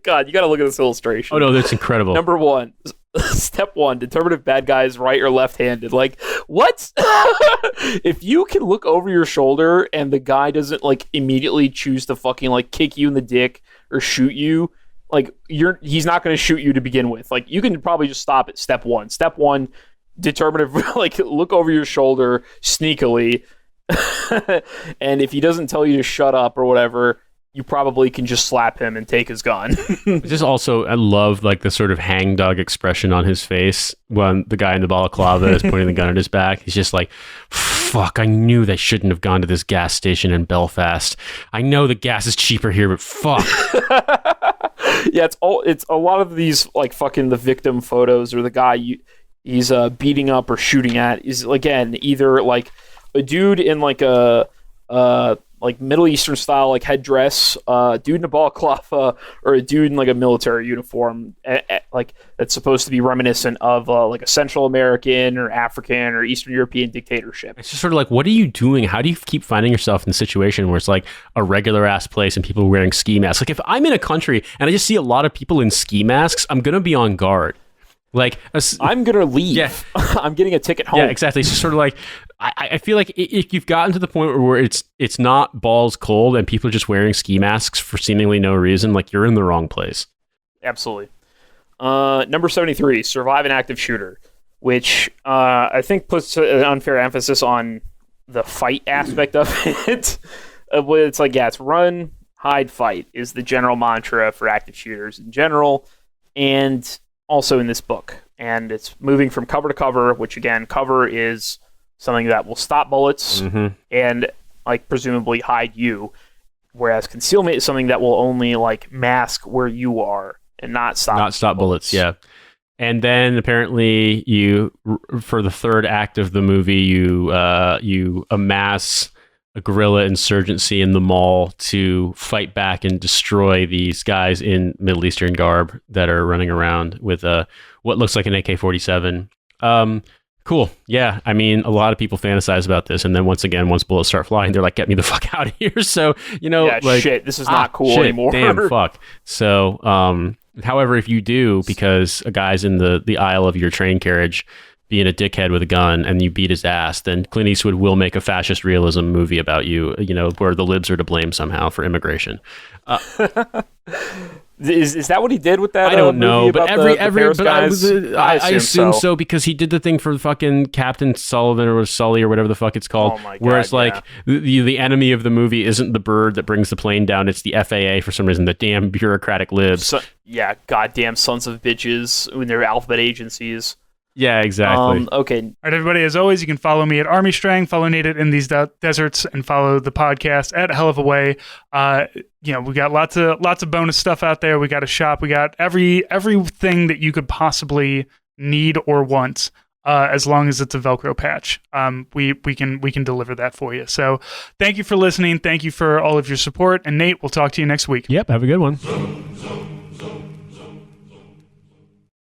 God, you got to look at this illustration. Oh no, that's incredible. Number 1, step 1, determine if bad guy is right or left-handed. Like, what? If you can look over your shoulder and the guy doesn't like immediately choose to fucking like kick you in the dick or shoot you, like he's not going to shoot you to begin with. Like, you can probably just stop at step 1. Step 1, determine if like look over your shoulder sneakily. And if he doesn't tell you to shut up or whatever, you probably can just slap him and take his gun. Just also, I love like the sort of hangdog expression on his face when the guy in the balaclava is pointing the gun at his back. He's just like, fuck, I knew they shouldn't have gone to this gas station in Belfast. I know the gas is cheaper here, but fuck. Yeah, it's a lot of these like fucking the victim photos or the guy he's beating up or shooting at is again either like a dude in like a like Middle Eastern style like headdress, dude in a balaclava, or a dude in like a military uniform, like that's supposed to be reminiscent of like a Central American or African or Eastern European dictatorship. It's just sort of like, what are you doing? How do you keep finding yourself in a situation where it's like a regular ass place and people are wearing ski masks? Like if I'm in a country and I just see a lot of people in ski masks, I'm gonna be on guard. Like I'm gonna leave. Yeah. I'm getting a ticket home. Yeah, exactly. It's just sort of like I feel like if you've gotten to the point where it's not balls cold and people are just wearing ski masks for seemingly no reason, like you're in the wrong place. Absolutely. Number 73, survive an active shooter, which I think puts an unfair emphasis on the fight aspect of it. It's like, yeah, it's run, hide, fight is the general mantra for active shooters in general, and also in this book. And it's moving from cover to cover, which again, cover is something that will stop bullets and like presumably hide you, whereas concealment is something that will only like mask where you are and not stop bullets. Yeah. And then apparently for the third act of the movie, you amass a guerrilla insurgency in the mall to fight back and destroy these guys in Middle Eastern garb that are running around with what looks like an AK-47. Cool. Yeah. I mean, a lot of people fantasize about this. And then once bullets start flying, they're like, get me the fuck out of here. So, yeah, like, shit, this is not cool anymore. Damn, fuck. So, however, if you do, because a guy's in the aisle of your train carriage being a dickhead with a gun and you beat his ass, then Clint Eastwood will make a fascist realism movie about you, where the libs are to blame somehow for immigration. Is that what he did with that? I don't know, but I assume so because he did the thing for fucking Captain Sullivan or Sully or whatever the fuck it's called, where it's like the enemy of the movie isn't the bird that brings the plane down, it's the FAA for some reason, the damn bureaucratic libs. Goddamn sons of bitches in their alphabet agencies. Yeah, exactly. Okay. All right, everybody, as always, you can follow me at Army Strang, follow Nate in these deserts, and follow the podcast at Hell of a Way. We got lots of bonus stuff out there. We got a shop. We got everything that you could possibly need or want, as long as it's a Velcro patch. We can deliver that for you. So thank you for listening. Thank you for all of your support. And Nate, we'll talk to you next week. Yep, have a good one.